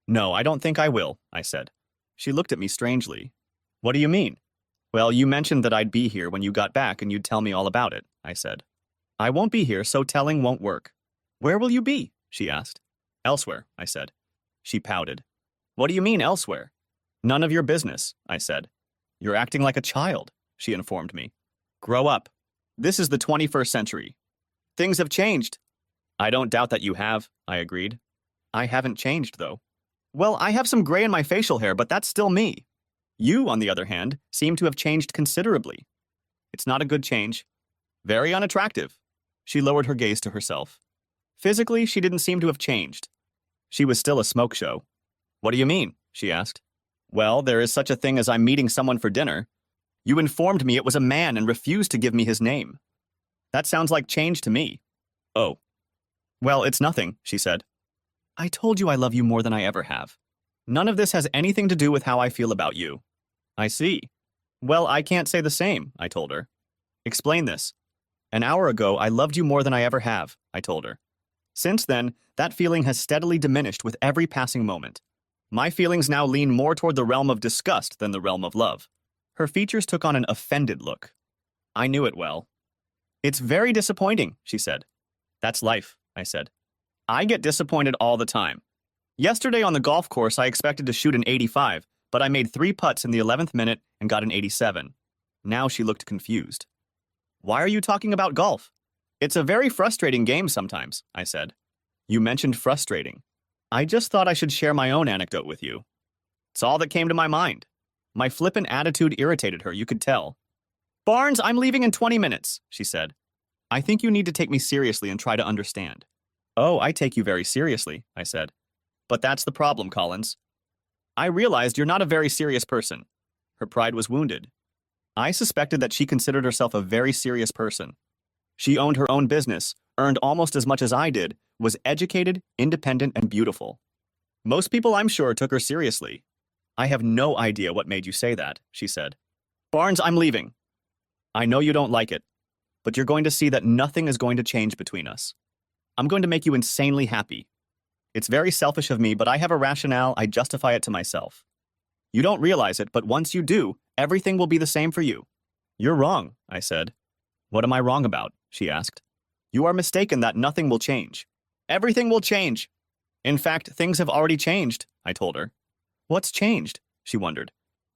No, I don't think I will, I said. She looked at me strangely. What do you mean? Well, you mentioned that I'd be here when you got back and you'd tell me all about it, I said. I won't be here, so telling won't work. Where will you be? She asked. Elsewhere, I said. She pouted. What do you mean elsewhere? None of your business, I said. You're acting like a child, she informed me. Grow up. This is the 21st century. Things have changed. I don't doubt that you have, I agreed. I haven't changed, though. Well, I have some gray in my facial hair, but that's still me. You, on the other hand, seem to have changed considerably. It's not a good change. Very unattractive. She lowered her gaze to herself. Physically, she didn't seem to have changed. She was still a smoke show. What do you mean? She asked. Well, there is such a thing as I'm meeting someone for dinner. You informed me it was a man and refused to give me his name. That sounds like change to me. Oh. Well, it's nothing, she said. I told you I love you more than I ever have. None of this has anything to do with how I feel about you. I see. Well, I can't say the same, I told her. Explain this. An hour ago, I loved you more than I ever have, I told her. Since then, that feeling has steadily diminished with every passing moment. My feelings now lean more toward the realm of disgust than the realm of love. Her features took on an offended look. I knew it well. It's very disappointing, she said. That's life, I said. I get disappointed all the time. Yesterday on the golf course, I expected to shoot an 85, but I made 3 putts in the 11th minute and got an 87. Now she looked confused. Why are you talking about golf? It's a very frustrating game sometimes, I said. You mentioned frustrating. I just thought I should share my own anecdote with you. It's all that came to my mind. My flippant attitude irritated her, you could tell. Barnes, I'm leaving in 20 minutes, she said. I think you need to take me seriously and try to understand. Oh, I take you very seriously, I said. But that's the problem, Collins. I realized you're not a very serious person. Her pride was wounded. I suspected that she considered herself a very serious person. She owned her own business, earned almost as much as I did, was educated, independent, and beautiful. Most people, I'm sure, took her seriously. I have no idea what made you say that, she said. Barnes, I'm leaving. I know you don't like it, but you're going to see that nothing is going to change between us. I'm going to make you insanely happy. It's very selfish of me, but I have a rationale. I justify it to myself. You don't realize it, but once you do, everything will be the same for you. You're wrong, I said. What am I wrong about? She asked. You are mistaken that nothing will change. Everything will change. In fact, things have already changed, I told her. What's changed? She wondered.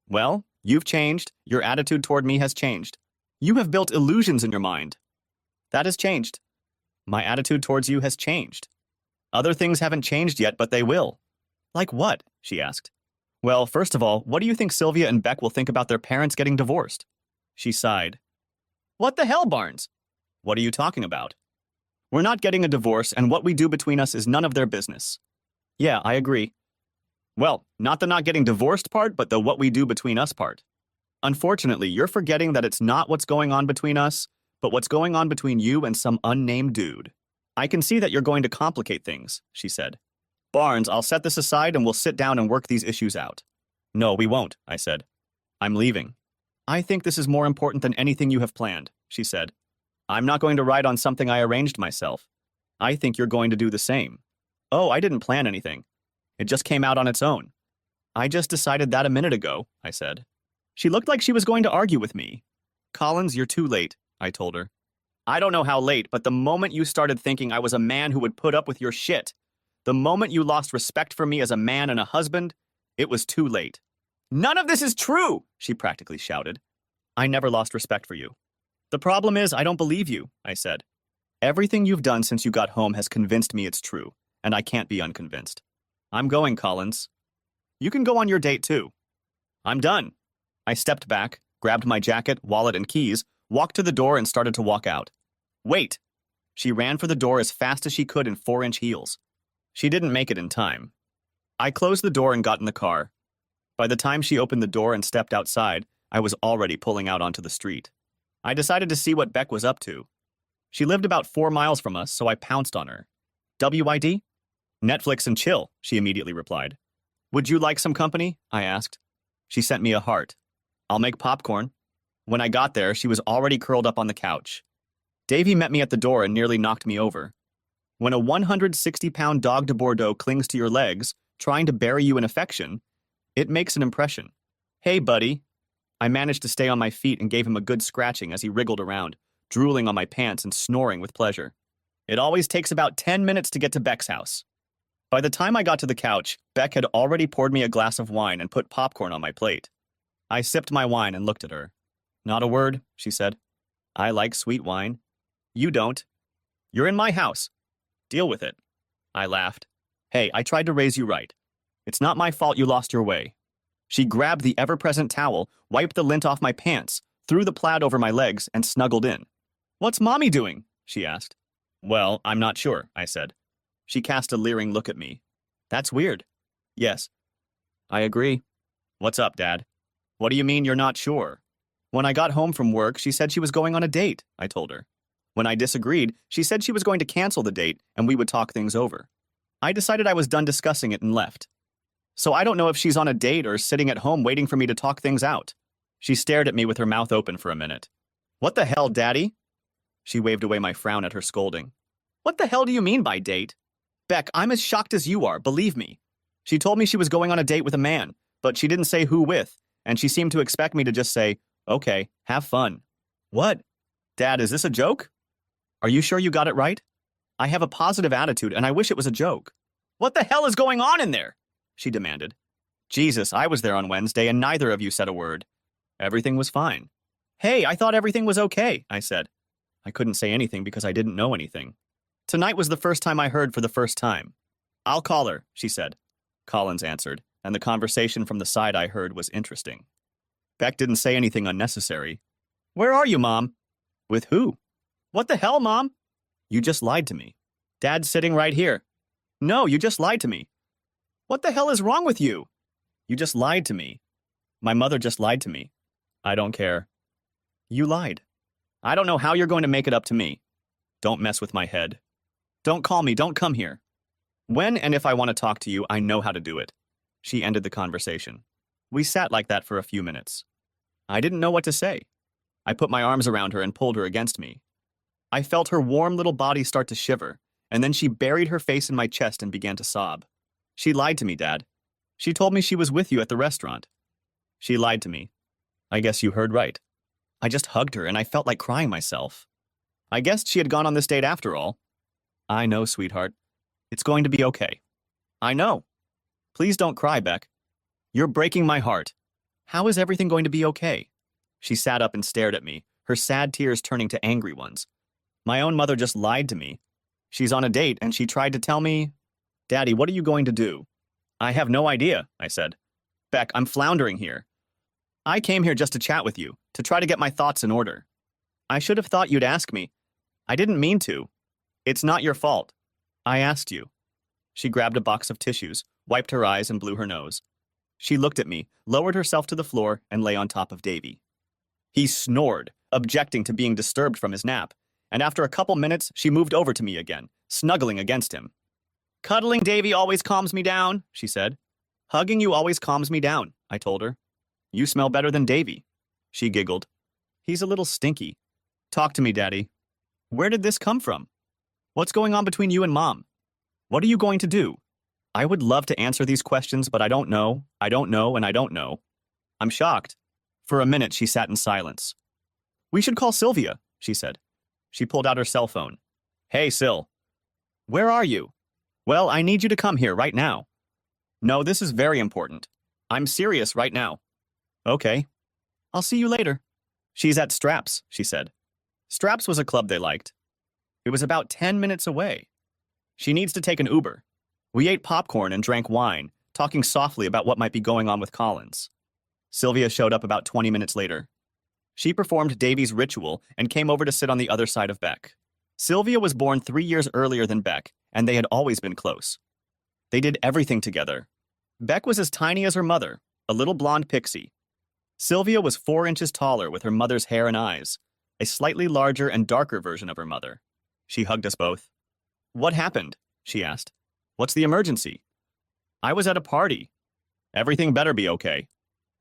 Well, you've changed. Your attitude toward me has changed. You have built illusions in your mind. That has changed. My attitude towards you has changed. Other things haven't changed yet, but they will. Like what? She asked. Well, first of all, what do you think Sylvia and Beck will think about their parents getting divorced? She sighed. What the hell, Barnes? What are you talking about? We're not getting a divorce, and what we do between us is none of their business. Yeah, I agree. Well, not the not getting divorced part, but the what we do between us part. Unfortunately, you're forgetting that it's not what's going on between us, but what's going on between you and some unnamed dude. I can see that you're going to complicate things, she said. Barnes, I'll set this aside and we'll sit down and work these issues out. No, we won't, I said. I'm leaving. I think this is more important than anything you have planned, she said. I'm not going to ride on something I arranged myself. I think you're going to do the same. Oh, I didn't plan anything. It just came out on its own. I just decided that a minute ago, I said. She looked like she was going to argue with me. Collins, you're too late, I told her. I don't know how late, but the moment you started thinking I was a man who would put up with your shit, the moment you lost respect for me as a man and a husband, it was too late. None of this is true, she practically shouted. I never lost respect for you. The problem is I don't believe you, I said. Everything you've done since you got home has convinced me it's true, and I can't be unconvinced. I'm going, Collins. You can go on your date, too. I'm done. I stepped back, grabbed my jacket, wallet, and keys, walked to the door, and started to walk out. Wait! She ran for the door as fast as she could in 4-inch heels. She didn't make it in time. I closed the door and got in the car. By the time she opened the door and stepped outside, I was already pulling out onto the street. I decided to see what Beck was up to. She lived about 4 miles from us, so I pounced on her. WID? Netflix and chill, she immediately replied. Would you like some company? I asked. She sent me a heart. I'll make popcorn. When I got there, she was already curled up on the couch. Davy met me at the door and nearly knocked me over. When a 160-pound dog de Bordeaux clings to your legs, trying to bury you in affection. It makes an impression. Hey, buddy. I managed to stay on my feet and gave him a good scratching as he wriggled around, drooling on my pants and snoring with pleasure. It always takes about 10 minutes to get to Beck's house. By the time I got to the couch, Beck had already poured me a glass of wine and put popcorn on my plate. I sipped my wine and looked at her. Not a word, she said. I like sweet wine. You don't. You're in my house. Deal with it. I laughed. Hey, I tried to raise you right. It's not my fault you lost your way. She grabbed the ever-present towel, wiped the lint off my pants, threw the plaid over my legs, and snuggled in. What's Mommy doing? She asked. Well, I'm not sure, I said. She cast a leering look at me. That's weird. Yes. I agree. What's up, Dad? What do you mean you're not sure? When I got home from work, she said she was going on a date, I told her. When I disagreed, she said she was going to cancel the date and we would talk things over. I decided I was done discussing it and left. So I don't know if she's on a date or sitting at home waiting for me to talk things out. She stared at me with her mouth open for a minute. What the hell, Daddy? She waved away my frown at her scolding. What the hell do you mean by date? Beck, I'm as shocked as you are, believe me. She told me she was going on a date with a man, but she didn't say who with, and she seemed to expect me to just say, okay, have fun. What? Dad, is this a joke? Are you sure you got it right? I have a positive attitude, and I wish it was a joke. What the hell is going on in there? She demanded. Jesus, I was there on Wednesday, and neither of you said a word. Everything was fine. Hey, I thought everything was okay, I said. I couldn't say anything because I didn't know anything. Tonight was the first time I heard for the first time. I'll call her, she said. Collins answered, and the conversation from the side I heard was interesting. Beck didn't say anything unnecessary. Where are you, Mom? With who? What the hell, Mom? You just lied to me. Dad's sitting right here. No, you just lied to me. What the hell is wrong with you? You just lied to me. My mother just lied to me. I don't care. You lied. I don't know how you're going to make it up to me. Don't mess with my head. Don't call me, don't come here. When and if I want to talk to you, I know how to do it. She ended the conversation. We sat like that for a few minutes. I didn't know what to say. I put my arms around her and pulled her against me. I felt her warm little body start to shiver, and then she buried her face in my chest and began to sob. She lied to me, Dad. She told me she was with you at the restaurant. She lied to me. I guess you heard right. I just hugged her and I felt like crying myself. I guessed she had gone on this date after all. I know, sweetheart. It's going to be okay. I know. Please don't cry, Beck. You're breaking my heart. How is everything going to be okay? She sat up and stared at me, her sad tears turning to angry ones. My own mother just lied to me. She's on a date and she tried to tell me, Daddy, what are you going to do? I have no idea, I said. Beck, I'm floundering here. I came here just to chat with you, to try to get my thoughts in order. I should have thought you'd ask me. I didn't mean to. It's not your fault. I asked you. She grabbed a box of tissues, wiped her eyes, and blew her nose. She looked at me, lowered herself to the floor, and lay on top of Davy. He snored, objecting to being disturbed from his nap, and after a couple minutes, she moved over to me again, snuggling against him. Cuddling Davy always calms me down, she said. Hugging you always calms me down, I told her. You smell better than Davy. She giggled. He's a little stinky. Talk to me, Daddy. Where did this come from? What's going on between you and Mom? What are you going to do? I would love to answer these questions, but I don't know, and I don't know. I'm shocked. For a minute, she sat in silence. We should call Sylvia, she said. She pulled out her cell phone. Hey, Sil. Where are you? Well, I need you to come here right now. No, this is very important. I'm serious right now. Okay. I'll see you later. She's at Straps, she said. Straps was a club they liked. It was about 10 minutes away. She needs to take an Uber. We ate popcorn and drank wine, talking softly about what might be going on with Collins. Sylvia showed up about 20 minutes later. She performed Davy's ritual and came over to sit on the other side of Beck. Sylvia was born 3 years earlier than Beck, and they had always been close. They did everything together. Beck was as tiny as her mother, a little blonde pixie. Sylvia was 4 inches taller with her mother's hair and eyes, a slightly larger and darker version of her mother. She hugged us both. What happened? She asked. What's the emergency? I was at a party. Everything better be okay.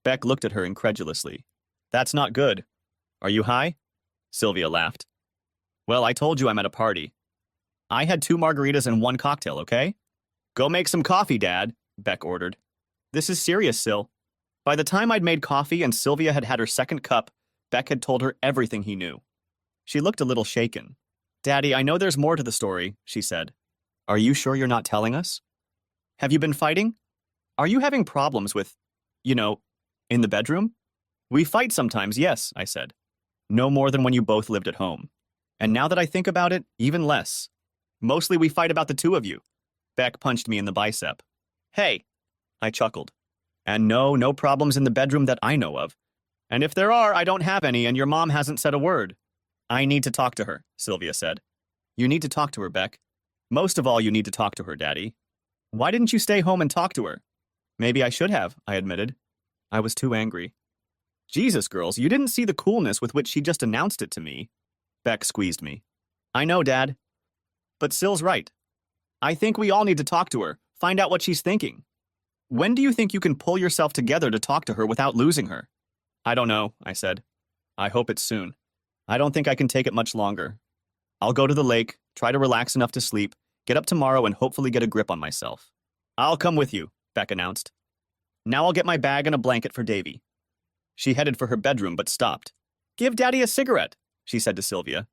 Beck looked at her incredulously. That's not good. Are you high? Sylvia laughed. Well, I told you I'm at a party. I had 2 margaritas and 1 cocktail, okay? Go make some coffee, Dad. Beck ordered. This is serious, Sil. By the time I'd made coffee and Sylvia had had her second cup, Beck had told her everything he knew. She looked a little shaken. Daddy, I know there's more to the story, she said. Are you sure you're not telling us? Have you been fighting? Are you having problems with, in the bedroom? We fight sometimes, yes, I said. No more than when you both lived at home. And now that I think about it, even less. Mostly we fight about the two of you. Beck punched me in the bicep. Hey, I chuckled. And no problems in the bedroom that I know of. And if there are, I don't have any, and your mom hasn't said a word. I need to talk to her, Sylvia said. You need to talk to her, Beck. Most of all, you need to talk to her, Daddy. Why didn't you stay home and talk to her? Maybe I should have, I admitted. I was too angry. Jesus, girls, you didn't see the coolness with which she just announced it to me. Beck squeezed me. I know, Dad. But Syl's right. I think we all need to talk to her, find out what she's thinking. When do you think you can pull yourself together to talk to her without losing her? I don't know, I said. I hope it's soon. I don't think I can take it much longer. I'll go to the lake, try to relax enough to sleep, get up tomorrow and hopefully get a grip on myself. I'll come with you, Beck announced. Now I'll get my bag and a blanket for Davy. She headed for her bedroom but stopped. Give Daddy a cigarette, she said to Sylvia.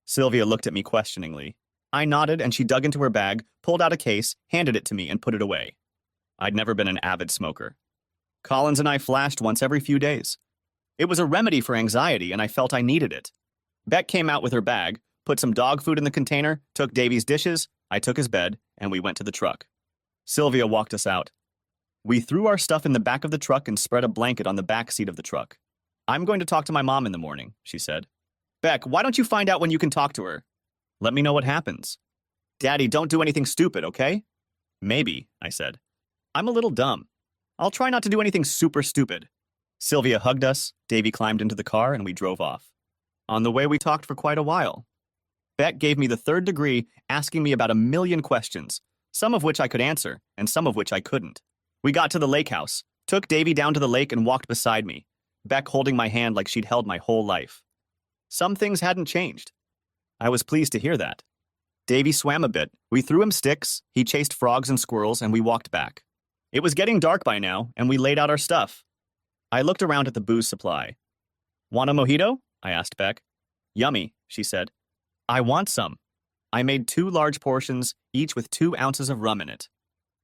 Sylvia looked at me questioningly. I nodded and she dug into her bag, pulled out a case, handed it to me and put it away. I'd never been an avid smoker. Collins and I flashed once every few days. It was a remedy for anxiety and I felt I needed it. Beck came out with her bag, put some dog food in the container, took Davy's dishes, I took his bed, and we went to the truck. Sylvia walked us out. We threw our stuff in the back of the truck and spread a blanket on the back seat of the truck. I'm going to talk to my mom in the morning, she said. Beck, why don't you find out when you can talk to her? Let me know what happens. Daddy, don't do anything stupid, okay? Maybe, I said. I'm a little dumb. I'll try not to do anything super stupid. Sylvia hugged us, Davy climbed into the car, and we drove off. On the way, we talked for quite a while. Beck gave me the third degree, asking me about 1,000,000 questions, some of which I could answer, and some of which I couldn't. We got to the lake house, took Davy down to the lake and walked beside me, Beck holding my hand like she'd held my whole life. Some things hadn't changed. I was pleased to hear that. Davy swam a bit, we threw him sticks, he chased frogs and squirrels, and we walked back. It was getting dark by now, and we laid out our stuff. I looked around at the booze supply. Want a mojito? I asked Beck. Yummy, she said. I want some. I made 2 large portions, each with 2 ounces of rum in it.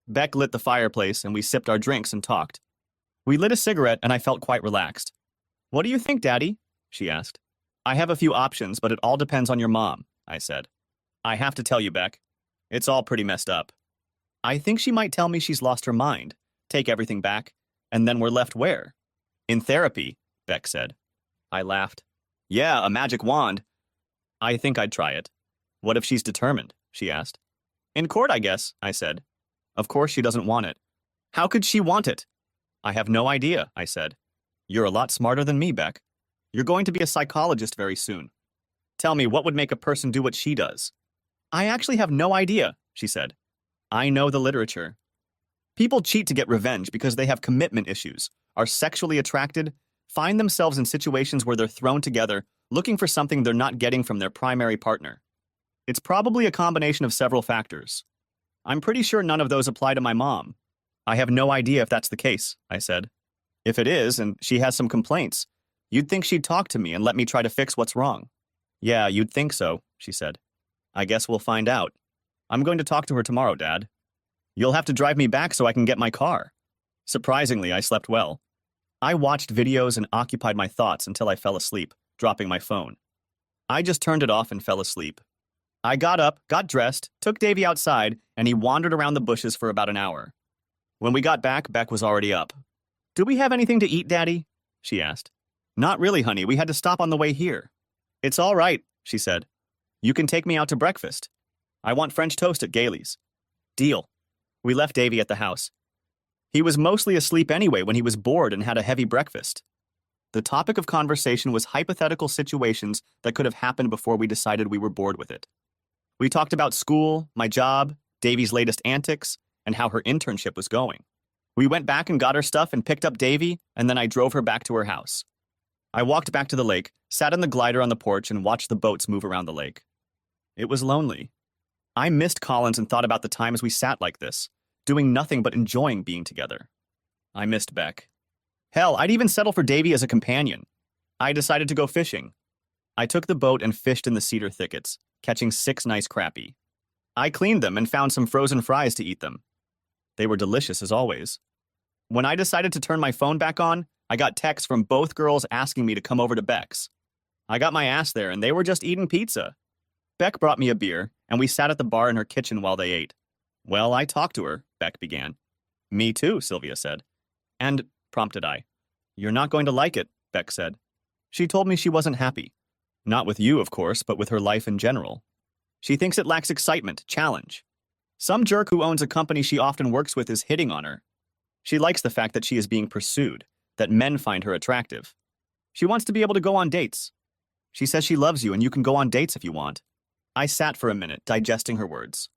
Beck lit the fireplace, and we sipped our drinks and talked. We lit a cigarette, and I felt quite relaxed. What do you think, Daddy? She asked. I have a few options, but it all depends on your mom, I said. I have to tell you, Beck. It's all pretty messed up. I think she might tell me she's lost her mind, take everything back, and then we're left where? In therapy, Beck said. I laughed. Yeah, a magic wand. I think I'd try it. What if she's determined? She asked. In court, I guess, I said. Of course she doesn't want it. How could she want it? I have no idea, I said. You're a lot smarter than me, Beck. You're going to be a psychologist very soon. Tell me, what would make a person do what she does? I actually have no idea, she said. I know the literature. People cheat to get revenge because they have commitment issues, are sexually attracted, find themselves in situations where they're thrown together, looking for something they're not getting from their primary partner. It's probably a combination of several factors. I'm pretty sure none of those apply to my mom. I have no idea if that's the case, I said. If it is, and she has some complaints, you'd think she'd talk to me and let me try to fix what's wrong. Yeah, you'd think so, she said. I guess we'll find out. I'm going to talk to her tomorrow, Dad. You'll have to drive me back so I can get my car. Surprisingly, I slept well. I watched videos and occupied my thoughts until I fell asleep, dropping my phone. I just turned it off and fell asleep. I got up, got dressed, took Davy outside, and he wandered around the bushes for about an hour. When we got back, Beck was already up. Do we have anything to eat, Daddy? She asked. Not really, honey. We had to stop on the way here. It's all right, she said. You can take me out to breakfast. I want French toast at Gailey's. Deal. We left Davy at the house. He was mostly asleep anyway when he was bored and had a heavy breakfast. The topic of conversation was hypothetical situations that could have happened before we decided we were bored with it. We talked about school, my job, Davy's latest antics, and how her internship was going. We went back and got her stuff and picked up Davy, and then I drove her back to her house. I walked back to the lake, sat in the glider on the porch, and watched the boats move around the lake. It was lonely. I missed Collins and thought about the times we sat like this, doing nothing but enjoying being together. I missed Beck. Hell, I'd even settle for Davy as a companion. I decided to go fishing. I took the boat and fished in the cedar thickets, catching 6 nice crappie. I cleaned them and found some frozen fries to eat them. They were delicious as always. When I decided to turn my phone back on, I got texts from both girls asking me to come over to Beck's. I got my ass there and they were just eating pizza. Beck brought me a beer, and we sat at the bar in her kitchen while they ate. Well, I talked to her, Beck began. Me too, Sylvia said. And, prompted I. You're not going to like it, Beck said. She told me she wasn't happy. Not with you, of course, but with her life in general. She thinks it lacks excitement, challenge. Some jerk who owns a company she often works with is hitting on her. She likes the fact that she is being pursued, that men find her attractive. She wants to be able to go on dates. She says she loves you and you can go on dates if you want. I sat for a minute, digesting her words.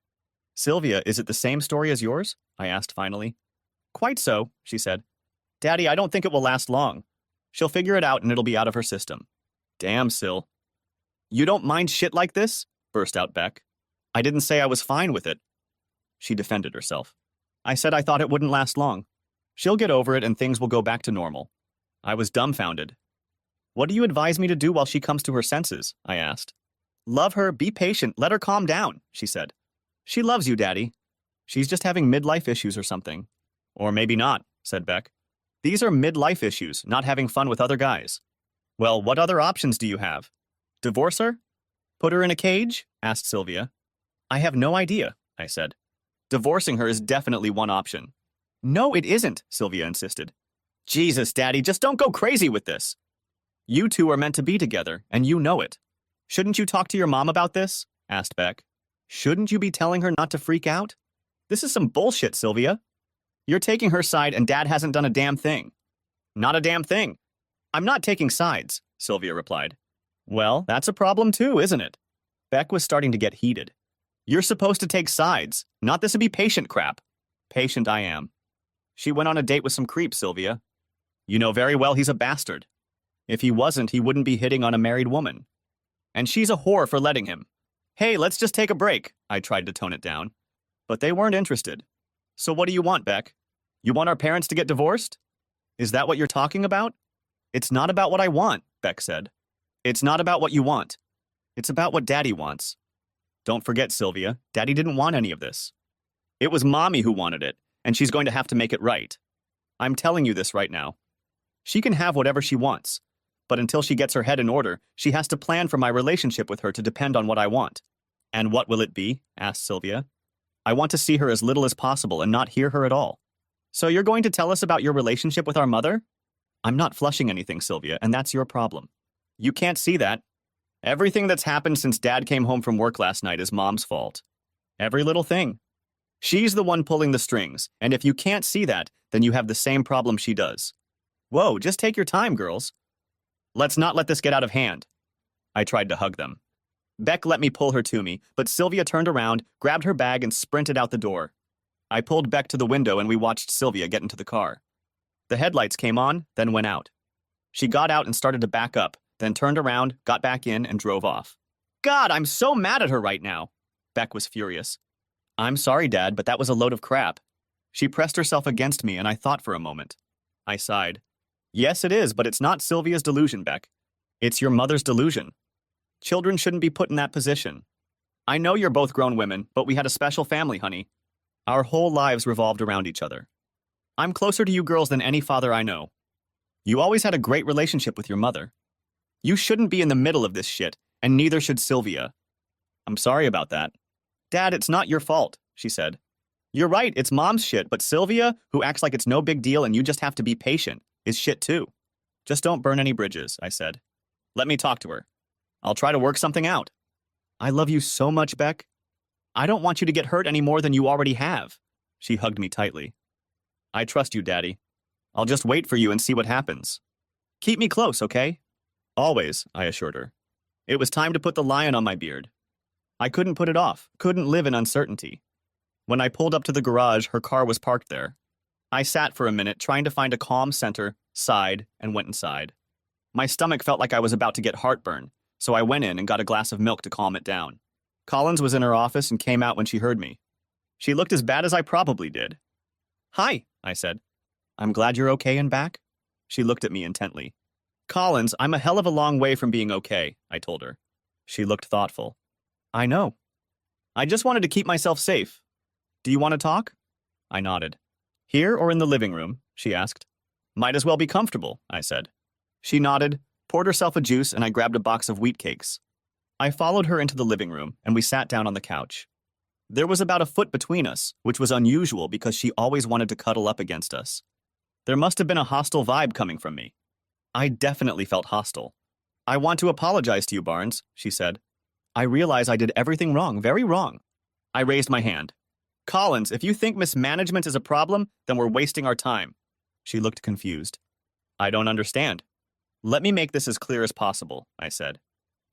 Sylvia, is it the same story as yours? I asked finally. Quite so, she said. Daddy, I don't think it will last long. She'll figure it out and it'll be out of her system. Damn, Syl. You don't mind shit like this? Burst out Beck. I didn't say I was fine with it. She defended herself. I said I thought it wouldn't last long. She'll get over it and things will go back to normal. I was dumbfounded. What do you advise me to do while she comes to her senses? I asked. Love her, be patient, let her calm down, she said. She loves you, Daddy. She's just having midlife issues or something. Or maybe not, said Beck. These are midlife issues, not having fun with other guys. Well, what other options do you have? Divorce her? Put her in a cage? Asked Sylvia. I have no idea, I said. Divorcing her is definitely one option. No, it isn't, Sylvia insisted. Jesus, Daddy, just don't go crazy with this. You two are meant to be together, and you know it. Shouldn't you talk to your mom about this? Asked Beck. Shouldn't you be telling her not to freak out? This is some bullshit, Sylvia. You're taking her side and Dad hasn't done a damn thing. Not a damn thing. I'm not taking sides, Sylvia replied. Well, that's a problem too, isn't it? Beck was starting to get heated. You're supposed to take sides, not this be patient crap. Patient I am. She went on a date with some creep, Sylvia. You know very well he's a bastard. If he wasn't, he wouldn't be hitting on a married woman. And she's a whore for letting him. Hey, let's just take a break, I tried to tone it down. But they weren't interested. So what do you want, Beck? You want our parents to get divorced? Is that what you're talking about? It's not about what I want, Beck said. It's not about what you want. It's about what Daddy wants. Don't forget, Sylvia, Daddy didn't want any of this. It was Mommy who wanted it, and she's going to have to make it right. I'm telling you this right now. She can have whatever she wants, but until she gets her head in order, she has to plan for my relationship with her to depend on what I want. And what will it be? Asked Sylvia. I want to see her as little as possible and not hear her at all. So you're going to tell us about your relationship with our mother? I'm not flushing anything, Sylvia, and that's your problem. You can't see that. Everything that's happened since Dad came home from work last night is Mom's fault. Every little thing. She's the one pulling the strings, and if you can't see that, then you have the same problem she does. Whoa, just take your time, girls. Let's not let this get out of hand. I tried to hug them. Beck let me pull her to me, but Sylvia turned around, grabbed her bag, and sprinted out the door. I pulled Beck to the window and we watched Sylvia get into the car. The headlights came on, then went out. She got out and started to back up, then turned around, got back in, and drove off. God, I'm so mad at her right now. Beck was furious. I'm sorry, Dad, but that was a load of crap. She pressed herself against me and I thought for a moment. I sighed. Yes, it is, but it's not Sylvia's delusion, Beck. It's your mother's delusion. Children shouldn't be put in that position. I know you're both grown women, but we had a special family, honey. Our whole lives revolved around each other. I'm closer to you girls than any father I know. You always had a great relationship with your mother. You shouldn't be in the middle of this shit, and neither should Sylvia. I'm sorry about that. Dad, it's not your fault, she said. You're right, it's Mom's shit, but Sylvia, who acts like it's no big deal and you just have to be patient, is shit too. Just don't burn any bridges, I said. Let me talk to her. I'll try to work something out. I love you so much, Beck. I don't want you to get hurt any more than you already have. She hugged me tightly. I trust you, Daddy. I'll just wait for you and see what happens. Keep me close, okay? Always, I assured her. It was time to put the lion on my beard. I couldn't put it off, couldn't live in uncertainty. When I pulled up to the garage, her car was parked there. I sat for a minute, trying to find a calm center, sighed, and went inside. My stomach felt like I was about to get heartburn, so I went in and got a glass of milk to calm it down. Collins was in her office and came out when she heard me. She looked as bad as I probably did. Hi, I said. I'm glad you're okay and back. She looked at me intently. Collins, I'm a hell of a long way from being okay, I told her. She looked thoughtful. I know. I just wanted to keep myself safe. Do you want to talk? I nodded. Here or in the living room? She asked. Might as well be comfortable, I said. She nodded, poured herself a juice, and I grabbed a box of wheat cakes. I followed her into the living room, and we sat down on the couch. There was about a foot between us, which was unusual because she always wanted to cuddle up against us. There must have been a hostile vibe coming from me. I definitely felt hostile. I want to apologize to you, Barnes, she said. I realize I did everything wrong, very wrong. I raised my hand. Collins, if you think mismanagement is a problem, then we're wasting our time. She looked confused. I don't understand. Let me make this as clear as possible, I said.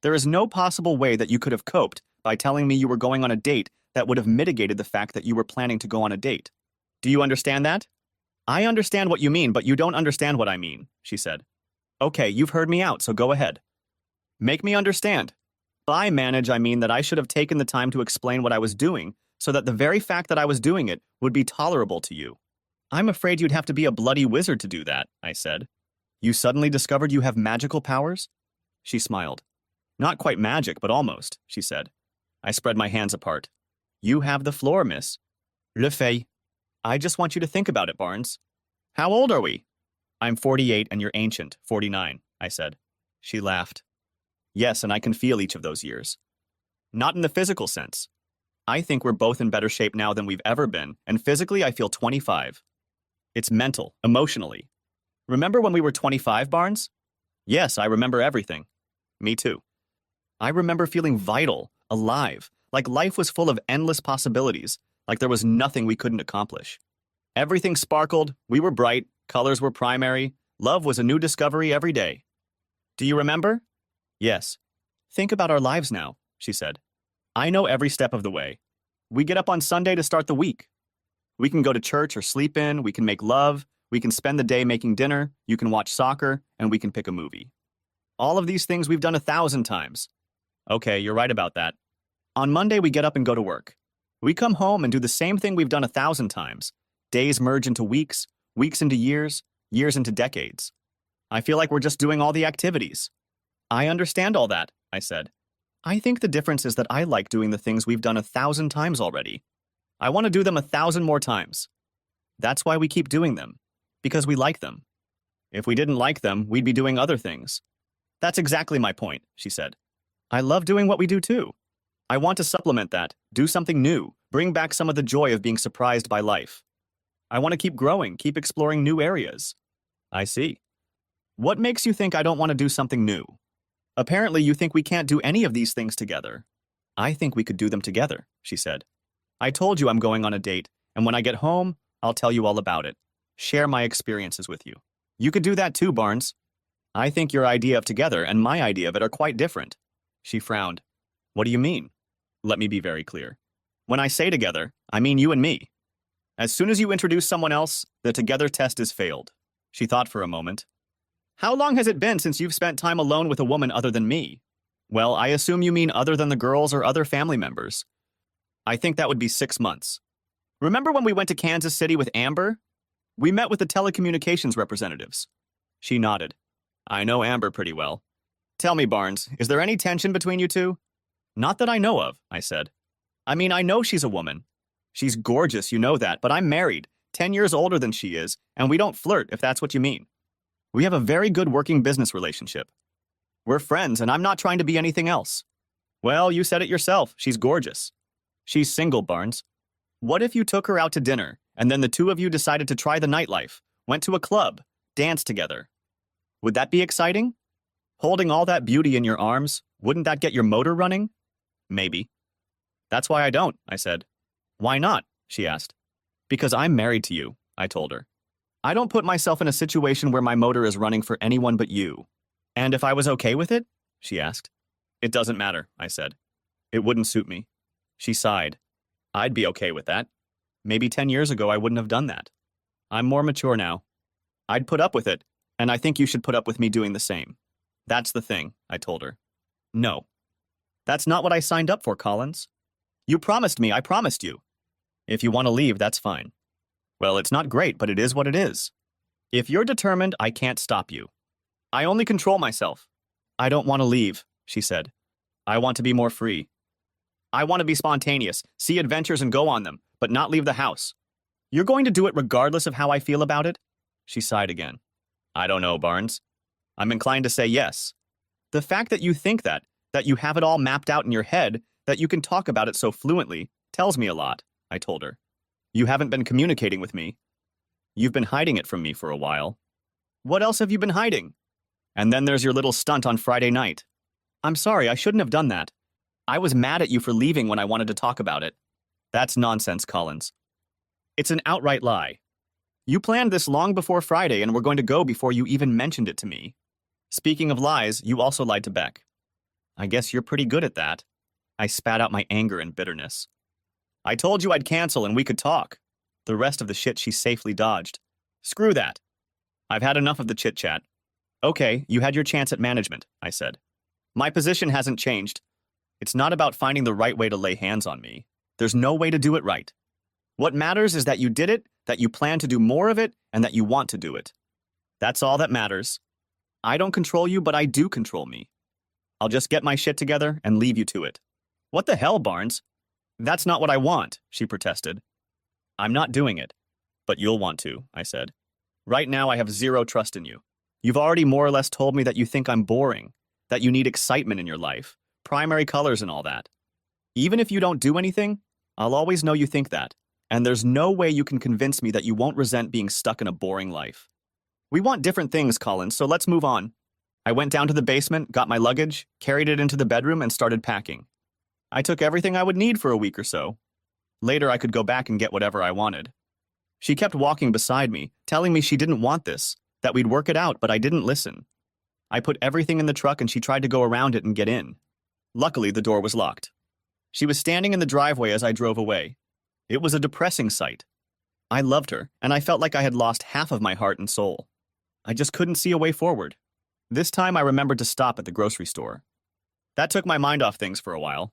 There is no possible way that you could have coped by telling me you were going on a date that would have mitigated the fact that you were planning to go on a date. Do you understand that? I understand what you mean, but you don't understand what I mean, she said. Okay, you've heard me out, so go ahead. Make me understand. By manage, I mean that I should have taken the time to explain what I was doing so that the very fact that I was doing it would be tolerable to you. I'm afraid you'd have to be a bloody wizard to do that, I said. You suddenly discovered you have magical powers? She smiled. Not quite magic, but almost, she said. I spread my hands apart. You have the floor, miss. Le fait. I just want you to think about it, Barnes. How old are we? I'm 48 and you're ancient, 49, I said. She laughed. Yes, and I can feel each of those years. Not in the physical sense. I think we're both in better shape now than we've ever been, and physically I feel 25. It's mental, emotionally. Remember when we were 25, Barnes? Yes, I remember everything. Me too. I remember feeling vital, alive, like life was full of endless possibilities, like there was nothing we couldn't accomplish. Everything sparkled, we were bright, colors were primary, love was a new discovery every day. Do you remember? Yes. Think about our lives now, she said. I know every step of the way. We get up on Sunday to start the week. We can go to church or sleep in, we can make love, we can spend the day making dinner, you can watch soccer, and we can pick a movie. All of these things we've done 1,000 times. Okay, you're right about that. On Monday, we get up and go to work. We come home and do the same thing we've done 1,000 times. Days merge into weeks, weeks into years, years into decades. I feel like we're just doing all the activities. I understand all that, I said. I think the difference is that I like doing the things we've done 1,000 times already. I want to do them 1,000 more times. That's why we keep doing them, because we like them. If we didn't like them, we'd be doing other things. That's exactly my point, she said. I love doing what we do too. I want to supplement that, do something new, bring back some of the joy of being surprised by life. I want to keep growing, keep exploring new areas. I see. What makes you think I don't want to do something new? Apparently you think we can't do any of these things together. I think we could do them together, she said. I told you I'm going on a date, and when I get home, I'll tell you all about it. Share my experiences with you. You could do that too, Barnes. I think your idea of together and my idea of it are quite different. She frowned. What do you mean? Let me be very clear. When I say together, I mean you and me. As soon as you introduce someone else, the together test is failed. She thought for a moment. How long has it been since you've spent time alone with a woman other than me? Well, I assume you mean other than the girls or other family members. I think that would be 6 months. Remember when we went to Kansas City with Amber? We met with the telecommunications representatives. She nodded. I know Amber pretty well. Tell me, Barnes, is there any tension between you two? Not that I know of, I said. I mean, I know she's a woman. She's gorgeous, you know that, but I'm married, 10 years older than she is, and we don't flirt, if that's what you mean. We have a very good working business relationship. We're friends, and I'm not trying to be anything else. Well, you said it yourself, she's gorgeous. She's single, Barnes. What if you took her out to dinner, and then the two of you decided to try the nightlife, went to a club, danced together? Would that be exciting? Holding all that beauty in your arms, wouldn't that get your motor running? Maybe. That's why I don't, I said. Why not? She asked. Because I'm married to you, I told her. I don't put myself in a situation where my motor is running for anyone but you. And if I was okay with it? She asked. It doesn't matter, I said. It wouldn't suit me. She sighed. I'd be okay with that. Maybe 10 years ago I wouldn't have done that. I'm more mature now. I'd put up with it, and I think you should put up with me doing the same. That's the thing, I told her. No. That's not what I signed up for, Collins. You promised me, I promised you. If you want to leave, that's fine. Well, it's not great, but it is what it is. If you're determined, I can't stop you. I only control myself. I don't want to leave, she said. I want to be more free. I want to be spontaneous, see adventures and go on them, but not leave the house. You're going to do it regardless of how I feel about it? She sighed again. I don't know, Barnes. I'm inclined to say yes. The fact that you think that you have it all mapped out in your head, that you can talk about it so fluently, tells me a lot, I told her. You haven't been communicating with me. You've been hiding it from me for a while. What else have you been hiding? And then there's your little stunt on Friday night. I'm sorry, I shouldn't have done that. I was mad at you for leaving when I wanted to talk about it. That's nonsense, Collins. It's an outright lie. You planned this long before Friday and were going to go before you even mentioned it to me. Speaking of lies, you also lied to Beck. I guess you're pretty good at that. I spat out my anger and bitterness. I told you I'd cancel and we could talk. The rest of the shit she safely dodged. Screw that. I've had enough of the chit-chat. Okay, you had your chance at management, I said. My position hasn't changed. It's not about finding the right way to lay hands on me. There's no way to do it right. What matters is that you did it, that you plan to do more of it, and that you want to do it. That's all that matters. I don't control you, but I do control me. I'll just get my shit together and leave you to it. What the hell, Barnes? That's not what I want, she protested. I'm not doing it. But you'll want to, I said. Right now I have zero trust in you. You've already more or less told me that you think I'm boring, that you need excitement in your life, primary colors and all that. Even if you don't do anything, I'll always know you think that, and there's no way you can convince me that you won't resent being stuck in a boring life. We want different things, Collins, so let's move on. I went down to the basement, got my luggage, carried it into the bedroom, and started packing. I took everything I would need for a week or so. Later, I could go back and get whatever I wanted. She kept walking beside me, telling me she didn't want this, that we'd work it out, but I didn't listen. I put everything in the truck and she tried to go around it and get in. Luckily, the door was locked. She was standing in the driveway as I drove away. It was a depressing sight. I loved her, and I felt like I had lost half of my heart and soul. I just couldn't see a way forward. This time I remembered to stop at the grocery store. That took my mind off things for a while.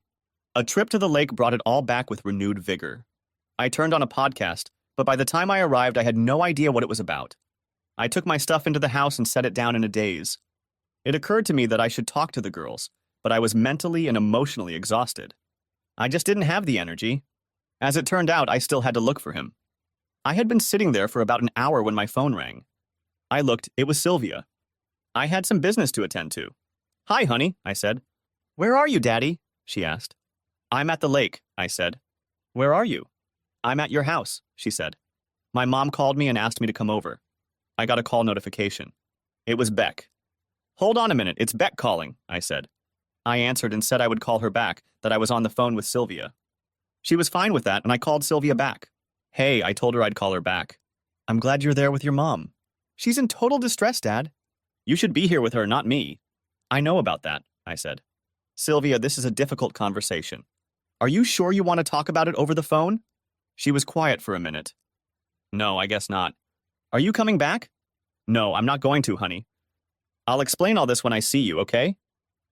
A trip to the lake brought it all back with renewed vigor. I turned on a podcast, but by the time I arrived, I had no idea what it was about. I took my stuff into the house and set it down in a daze. It occurred to me that I should talk to the girls, but I was mentally and emotionally exhausted. I just didn't have the energy. As it turned out, I still had to look for him. I had been sitting there for about an hour when my phone rang. I looked, it was Sylvia. I had some business to attend to. Hi, honey, I said. Where are you, Daddy? She asked. I'm at the lake, I said. Where are you? I'm at your house, she said. My mom called me and asked me to come over. I got a call notification. It was Beck. Hold on a minute, it's Beck calling, I said. I answered and said I would call her back, that I was on the phone with Sylvia. She was fine with that, and I called Sylvia back. Hey, I told her I'd call her back. I'm glad you're there with your mom. She's in total distress, Dad. You should be here with her, not me. I know about that, I said. Sylvia, this is a difficult conversation. Are you sure you want to talk about it over the phone? She was quiet for a minute. No, I guess not. Are you coming back? No, I'm not going to, honey. I'll explain all this when I see you, okay?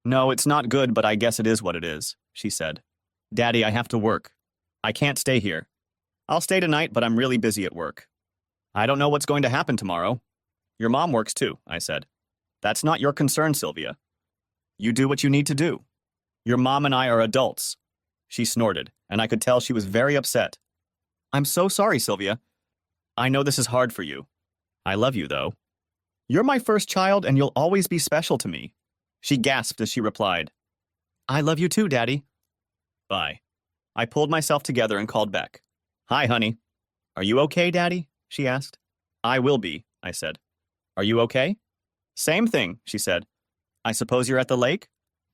No, it's not good, but I guess it is what it is, she said. Daddy, I have to work. I can't stay here. I'll stay tonight, but I'm really busy at work. I don't know what's going to happen tomorrow. Your mom works too, I said. That's not your concern, Sylvia. You do what you need to do. Your mom and I are adults. She snorted, and I could tell she was very upset. I'm so sorry, Sylvia. I know this is hard for you. I love you, though. You're my first child, and you'll always be special to me. She gasped as she replied. I love you too, Daddy. Bye. I pulled myself together and called Beck. Hi, honey. Are you okay, Daddy? She asked. I will be, I said. Are you okay? Same thing, she said. I suppose you're at the lake?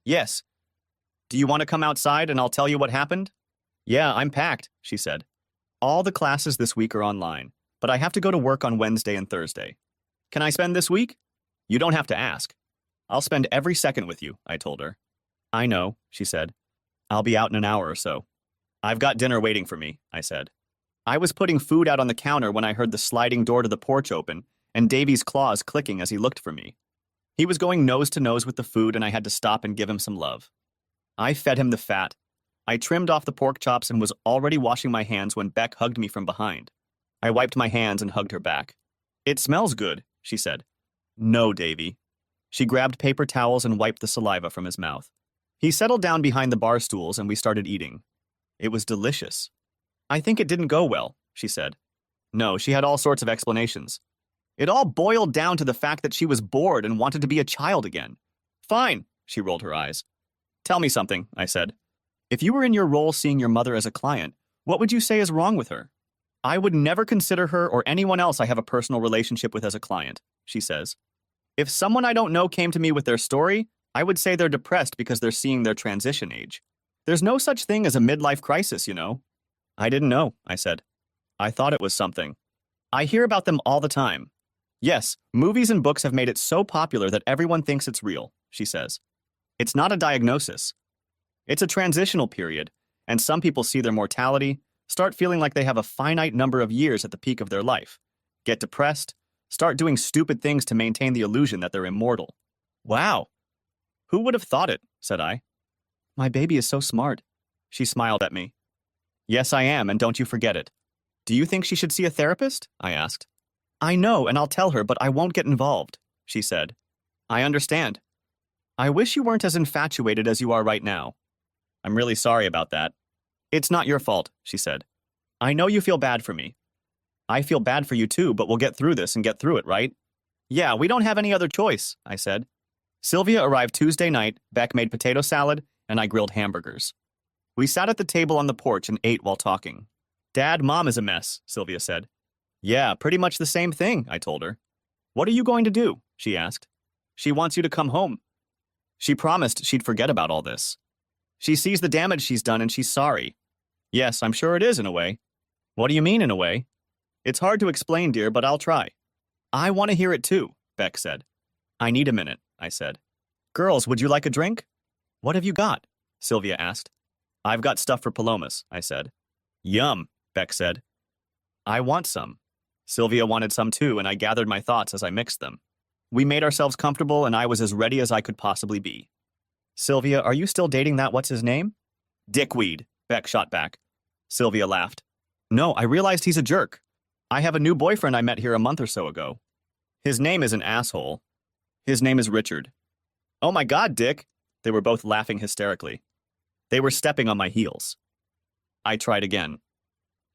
Yes. Do you want to come outside and I'll tell you what happened? Yeah, I'm packed, she said. All the classes this week are online, but I have to go to work on Wednesday and Thursday. Can I spend this week? You don't have to ask. I'll spend every second with you, I told her. I know, she said. I'll be out in an hour or so. I've got dinner waiting for me, I said. I was putting food out on the counter when I heard the sliding door to the porch open and Davy's claws clicking as he looked for me. He was going nose to nose with the food and I had to stop and give him some love. I fed him the fat. I trimmed off the pork chops and was already washing my hands when Beck hugged me from behind. I wiped my hands and hugged her back. It smells good, she said. No, Davy. She grabbed paper towels and wiped the saliva from his mouth. He settled down behind the bar stools and we started eating. It was delicious. I think it didn't go well, she said. No, she had all sorts of explanations. It all boiled down to the fact that she was bored and wanted to be a child again. Fine, she rolled her eyes. Tell me something, I said. If you were in your role seeing your mother as a client, what would you say is wrong with her? I would never consider her or anyone else I have a personal relationship with as a client, she says. If someone I don't know came to me with their story, I would say they're depressed because they're seeing their transition age. There's no such thing as a midlife crisis, you know. I didn't know, I said. I thought it was something. I hear about them all the time. Yes, movies and books have made it so popular that everyone thinks it's real, she says. It's not a diagnosis. It's a transitional period, and some people see their mortality, start feeling like they have a finite number of years at the peak of their life, get depressed, start doing stupid things to maintain the illusion that they're immortal. Wow. Who would have thought it, said I. My baby is so smart. She smiled at me. Yes, I am, and don't you forget it. Do you think she should see a therapist? I asked. I know, and I'll tell her, but I won't get involved, she said. I understand. I wish you weren't as infatuated as you are right now. I'm really sorry about that. It's not your fault, she said. I know you feel bad for me. I feel bad for you too, but we'll get through this and get through it, right? Yeah, we don't have any other choice, I said. Sylvia arrived Tuesday night, Beck made potato salad, and I grilled hamburgers. We sat at the table on the porch and ate while talking. Dad, Mom is a mess, Sylvia said. Yeah, pretty much the same thing, I told her. What are you going to do? She asked. She wants you to come home. She promised she'd forget about all this. She sees the damage she's done and she's sorry. Yes, I'm sure it is in a way. What do you mean in a way? It's hard to explain, dear, but I'll try. I want to hear it too, Beck said. I need a minute, I said. Girls, would you like a drink? What have you got? Sylvia asked. I've got stuff for Palomas, I said. Yum, Beck said. I want some. Sylvia wanted some too, and I gathered my thoughts as I mixed them. We made ourselves comfortable, and I was as ready as I could possibly be. Sylvia, are you still dating that what's-his-name? Dickweed, Beck shot back. Sylvia laughed. No, I realized he's a jerk. I have a new boyfriend I met here a month or so ago. His name is an asshole. His name is Richard. Oh my God, Dick! They were both laughing hysterically. They were stepping on my heels. I tried again.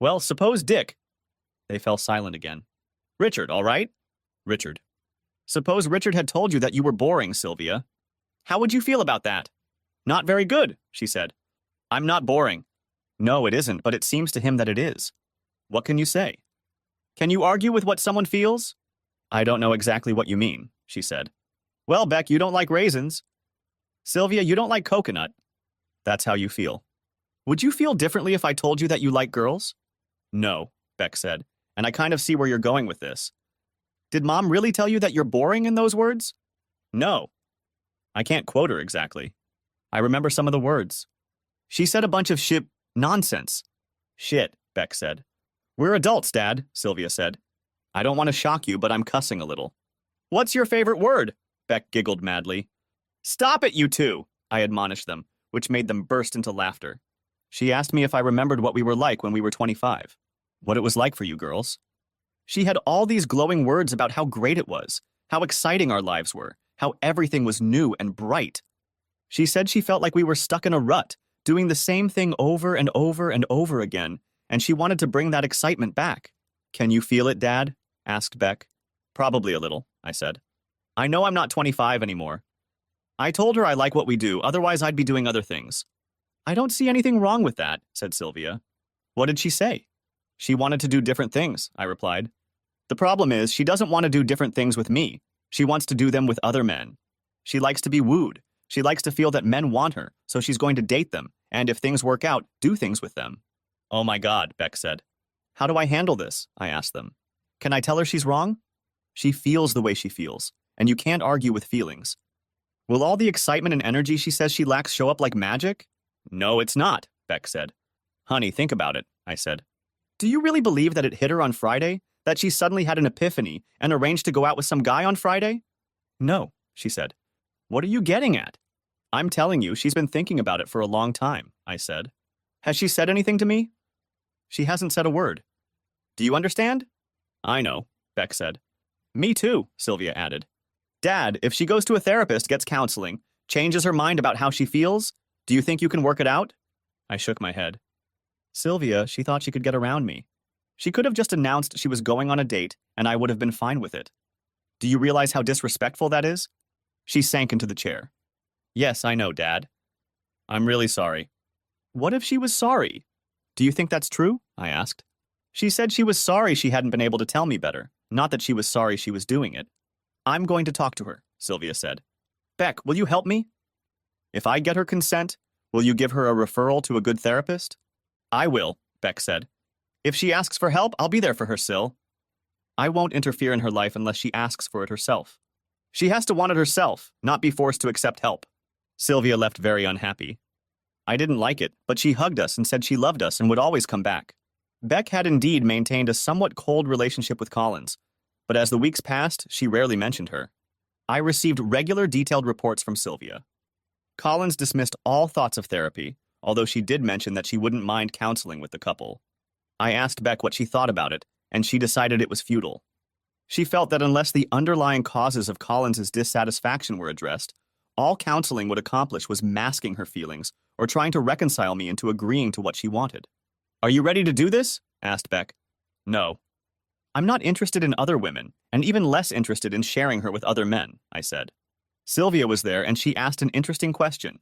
Well, suppose Dick. They fell silent again. Richard, all right? Richard. Suppose Richard had told you that you were boring, Sylvia. How would you feel about that? Not very good, she said. I'm not boring. No, it isn't, but it seems to him that it is. What can you say? Can you argue with what someone feels? I don't know exactly what you mean, she said. Well, Beck, you don't like raisins. Sylvia, you don't like coconut. That's how you feel. Would you feel differently if I told you that you like girls? No, Beck said, and I kind of see where you're going with this. Did Mom really tell you that you're boring in those words? No. I can't quote her exactly. I remember some of the words. She said a bunch of nonsense. Shit, Beck said. We're adults, Dad, Sylvia said. I don't want to shock you, but I'm cussing a little. What's your favorite word? Beck giggled madly. Stop it, you two, I admonished them, which made them burst into laughter. She asked me if I remembered what we were like when we were 25. What it was like for you girls. She had all these glowing words about how great it was, how exciting our lives were, how everything was new and bright. She said she felt like we were stuck in a rut, doing the same thing over and over and over again, and she wanted to bring that excitement back. Can you feel it, Dad? Asked Beck. Probably a little, I said. I know I'm not 25 anymore. I told her I like what we do, otherwise I'd be doing other things. I don't see anything wrong with that, said Sylvia. What did she say? She wanted to do different things, I replied. The problem is, she doesn't want to do different things with me. She wants to do them with other men. She likes to be wooed. She likes to feel that men want her, so she's going to date them, and if things work out, do things with them. Oh my God, Beck said. How do I handle this? I asked them. Can I tell her she's wrong? She feels the way she feels, and you can't argue with feelings. Will all the excitement and energy she says she lacks show up like magic? No, it's not, Beck said. Honey, think about it, I said. Do you really believe that it hit her on Friday? That she suddenly had an epiphany and arranged to go out with some guy on Friday? No, she said. What are you getting at? I'm telling you, she's been thinking about it for a long time, I said. Has she said anything to me? She hasn't said a word. Do you understand? I know, Beck said. Me too, Sylvia added. Dad, if she goes to a therapist, gets counseling, changes her mind about how she feels, do you think you can work it out? I shook my head. Sylvia, she thought she could get around me. She could have just announced she was going on a date, and I would have been fine with it. Do you realize how disrespectful that is? She sank into the chair. Yes, I know, Dad. I'm really sorry. What if she was sorry? Do you think that's true? I asked. She said she was sorry she hadn't been able to tell me better, not that she was sorry she was doing it. I'm going to talk to her, Sylvia said. Beck, will you help me? If I get her consent, will you give her a referral to a good therapist? I will, Beck said. If she asks for help, I'll be there for her, Syl. I won't interfere in her life unless she asks for it herself. She has to want it herself, not be forced to accept help. Sylvia left very unhappy. I didn't like it, but she hugged us and said she loved us and would always come back. Beck had indeed maintained a somewhat cold relationship with Collins, but as the weeks passed, she rarely mentioned her. I received regular detailed reports from Sylvia. Collins dismissed all thoughts of therapy, although she did mention that she wouldn't mind counseling with the couple. I asked Beck what she thought about it, and she decided it was futile. She felt that unless the underlying causes of Collins's dissatisfaction were addressed, all counseling would accomplish was masking her feelings or trying to reconcile me into agreeing to what she wanted. Are you ready to do this? Asked Beck. No. I'm not interested in other women, and even less interested in sharing her with other men, I said. Sylvia was there, and she asked an interesting question.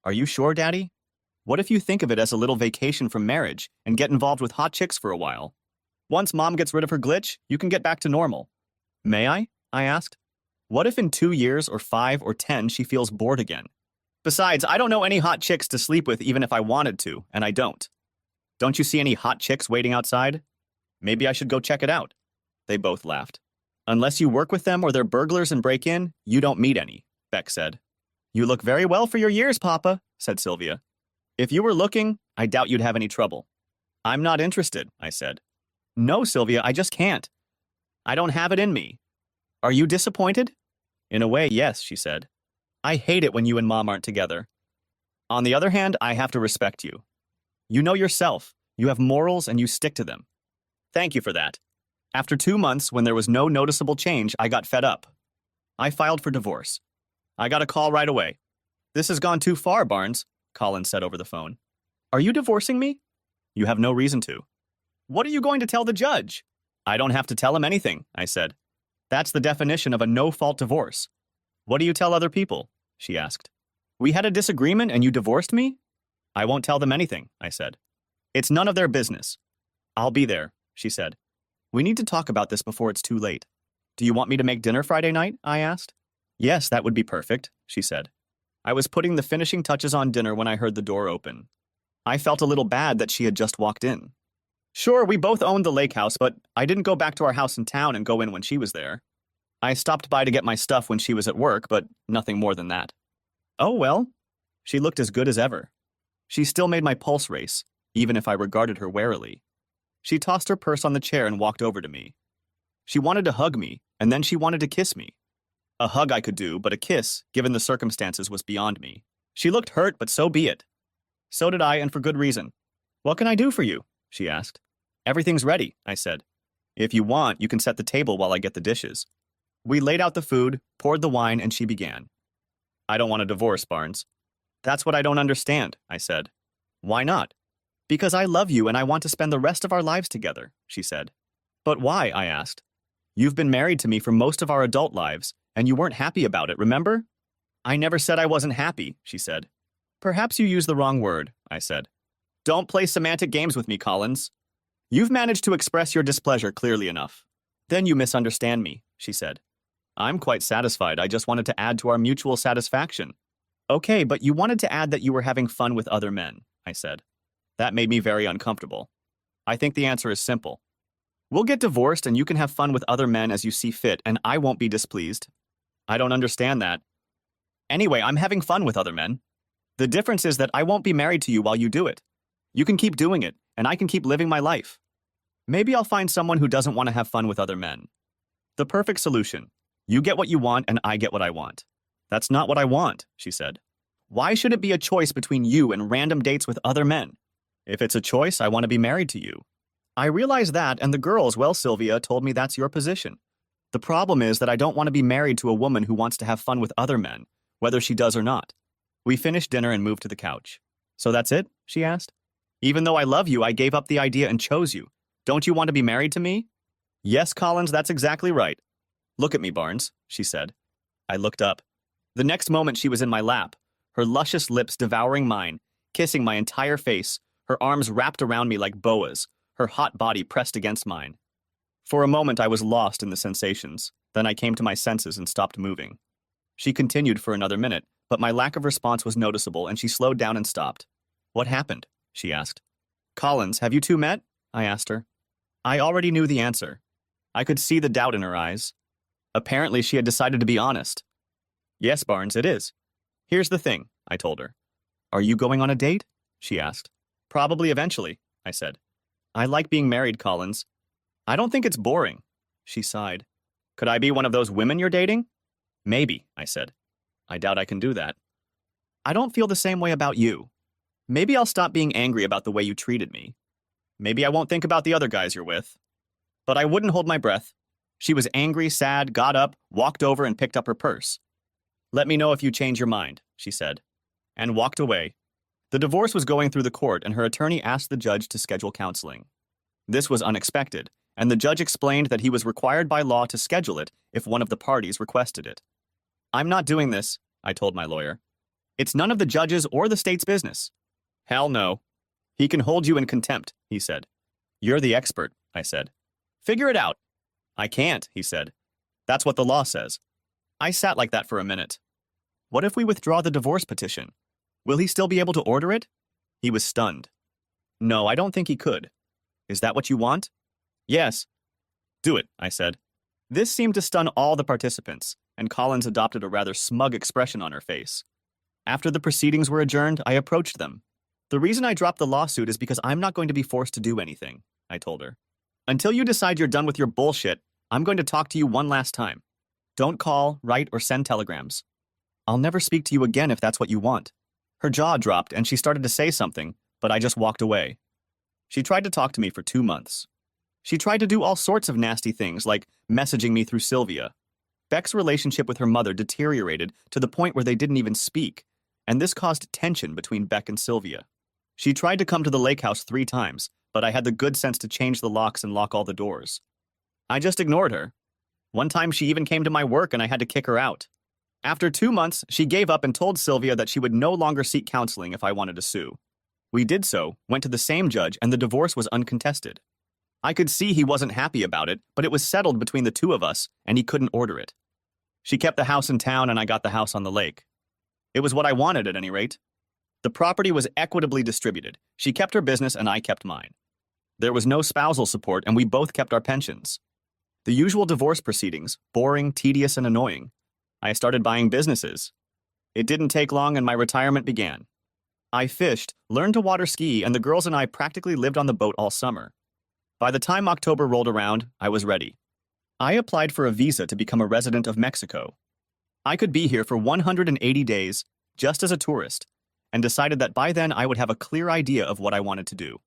Are you sure, Daddy? What if you think of it as a little vacation from marriage and get involved with hot chicks for a while? Once Mom gets rid of her glitch, you can get back to normal. May I? I asked. What if in 2 years or 5 or 10 she feels bored again? Besides, I don't know any hot chicks to sleep with even if I wanted to, and I don't. Don't you see any hot chicks waiting outside? Maybe I should go check it out. They both laughed. Unless you work with them or they're burglars and break in, you don't meet any, Beck said. You look very well for your years, Papa, said Sylvia. If you were looking, I doubt you'd have any trouble. I'm not interested, I said. No, Sylvia, I just can't. I don't have it in me. Are you disappointed? In a way, yes, she said. I hate it when you and Mom aren't together. On the other hand, I have to respect you. You know yourself. You have morals and you stick to them. Thank you for that. After 2 months, when there was no noticeable change, I got fed up. I filed for divorce. I got a call right away. This has gone too far, Barnes, Collins said over the phone. Are you divorcing me? You have no reason to. What are you going to tell the judge? I don't have to tell him anything, I said. That's the definition of a no-fault divorce. What do you tell other people? She asked. We had a disagreement and you divorced me? I won't tell them anything, I said. It's none of their business. I'll be there, she said. We need to talk about this before it's too late. Do you want me to make dinner Friday night? I asked. Yes, that would be perfect, she said. I was putting the finishing touches on dinner when I heard the door open. I felt a little bad that she had just walked in. Sure, we both owned the lake house, but I didn't go back to our house in town and go in when she was there. I stopped by to get my stuff when she was at work, but nothing more than that. Oh, well. She looked as good as ever. She still made my pulse race, even if I regarded her warily. She tossed her purse on the chair and walked over to me. She wanted to hug me, and then she wanted to kiss me. A hug I could do, but a kiss, given the circumstances, was beyond me. She looked hurt, but so be it. So did I, and for good reason. What can I do for you? She asked. Everything's ready, I said. If you want, you can set the table while I get the dishes. We laid out the food, poured the wine, and she began. I don't want a divorce, Barnes. That's what I don't understand, I said. Why not? Because I love you and I want to spend the rest of our lives together, she said. But why? I asked. You've been married to me for most of our adult lives, and you weren't happy about it, remember? I never said I wasn't happy, she said. Perhaps you used the wrong word, I said. Don't play semantic games with me, Collins. You've managed to express your displeasure clearly enough. Then you misunderstand me, she said. I'm quite satisfied. I just wanted to add to our mutual satisfaction. Okay, but you wanted to add that you were having fun with other men, I said. That made me very uncomfortable. I think the answer is simple. We'll get divorced and you can have fun with other men as you see fit, and I won't be displeased. I don't understand that. Anyway, I'm having fun with other men. The difference is that I won't be married to you while you do it. You can keep doing it, and I can keep living my life. Maybe I'll find someone who doesn't want to have fun with other men. The perfect solution. You get what you want and I get what I want. That's not what I want, she said. Why should it be a choice between you and random dates with other men? If it's a choice, I want to be married to you. I realize that, and the girls, well, Sylvia, told me that's your position. The problem is that I don't want to be married to a woman who wants to have fun with other men, whether she does or not. We finished dinner and moved to the couch. So that's it? She asked. Even though I love you, I gave up the idea and chose you. Don't you want to be married to me? Yes, Collins, that's exactly right. Look at me, Barnes, she said. I looked up. The next moment she was in my lap, her luscious lips devouring mine, kissing my entire face, her arms wrapped around me like boas, her hot body pressed against mine. For a moment I was lost in the sensations, then I came to my senses and stopped moving. She continued for another minute, but my lack of response was noticeable and she slowed down and stopped. What happened? She asked. Collins, have you two met? I asked her. I already knew the answer. I could see the doubt in her eyes. Apparently she had decided to be honest. Yes, Barnes, it is. Here's the thing, I told her. Are you going on a date? She asked. Probably eventually, I said. I like being married, Collins. I don't think it's boring, she sighed. Could I be one of those women you're dating? Maybe, I said. I doubt I can do that. I don't feel the same way about you. Maybe I'll stop being angry about the way you treated me. Maybe I won't think about the other guys you're with. But I wouldn't hold my breath. She was angry, sad, got up, walked over and picked up her purse. Let me know if you change your mind, she said, and walked away. The divorce was going through the court and her attorney asked the judge to schedule counseling. This was unexpected, and the judge explained that he was required by law to schedule it if one of the parties requested it. I'm not doing this, I told my lawyer. It's none of the judge's or the state's business. Hell no. He can hold you in contempt, he said. You're the expert, I said. Figure it out. I can't, he said. That's what the law says. I sat like that for a minute. What if we withdraw the divorce petition? Will he still be able to order it? He was stunned. No, I don't think he could. Is that what you want? Yes. Do it, I said. This seemed to stun all the participants, and Collins adopted a rather smug expression on her face. After the proceedings were adjourned, I approached them. The reason I dropped the lawsuit is because I'm not going to be forced to do anything, I told her. Until you decide you're done with your bullshit, I'm going to talk to you one last time. Don't call, write, or send telegrams. I'll never speak to you again if that's what you want. Her jaw dropped and she started to say something, but I just walked away. She tried to talk to me for 2 months. She tried to do all sorts of nasty things, like messaging me through Sylvia. Beck's relationship with her mother deteriorated to the point where they didn't even speak, and this caused tension between Beck and Sylvia. She tried to come to the lake house 3 times, but I had the good sense to change the locks and lock all the doors. I just ignored her. One time she even came to my work and I had to kick her out. After 2 months, she gave up and told Sylvia that she would no longer seek counseling if I wanted to sue. We did so, went to the same judge, and the divorce was uncontested. I could see he wasn't happy about it, but it was settled between the two of us, and he couldn't order it. She kept the house in town and I got the house on the lake. It was what I wanted at any rate. The property was equitably distributed. She kept her business and I kept mine. There was no spousal support and we both kept our pensions. The usual divorce proceedings, boring, tedious, and annoying. I started buying businesses. It didn't take long and my retirement began. I fished, learned to water ski, and the girls and I practically lived on the boat all summer. By the time October rolled around, I was ready. I applied for a visa to become a resident of Mexico. I could be here for 180 days, just as a tourist, and decided that by then I would have a clear idea of what I wanted to do.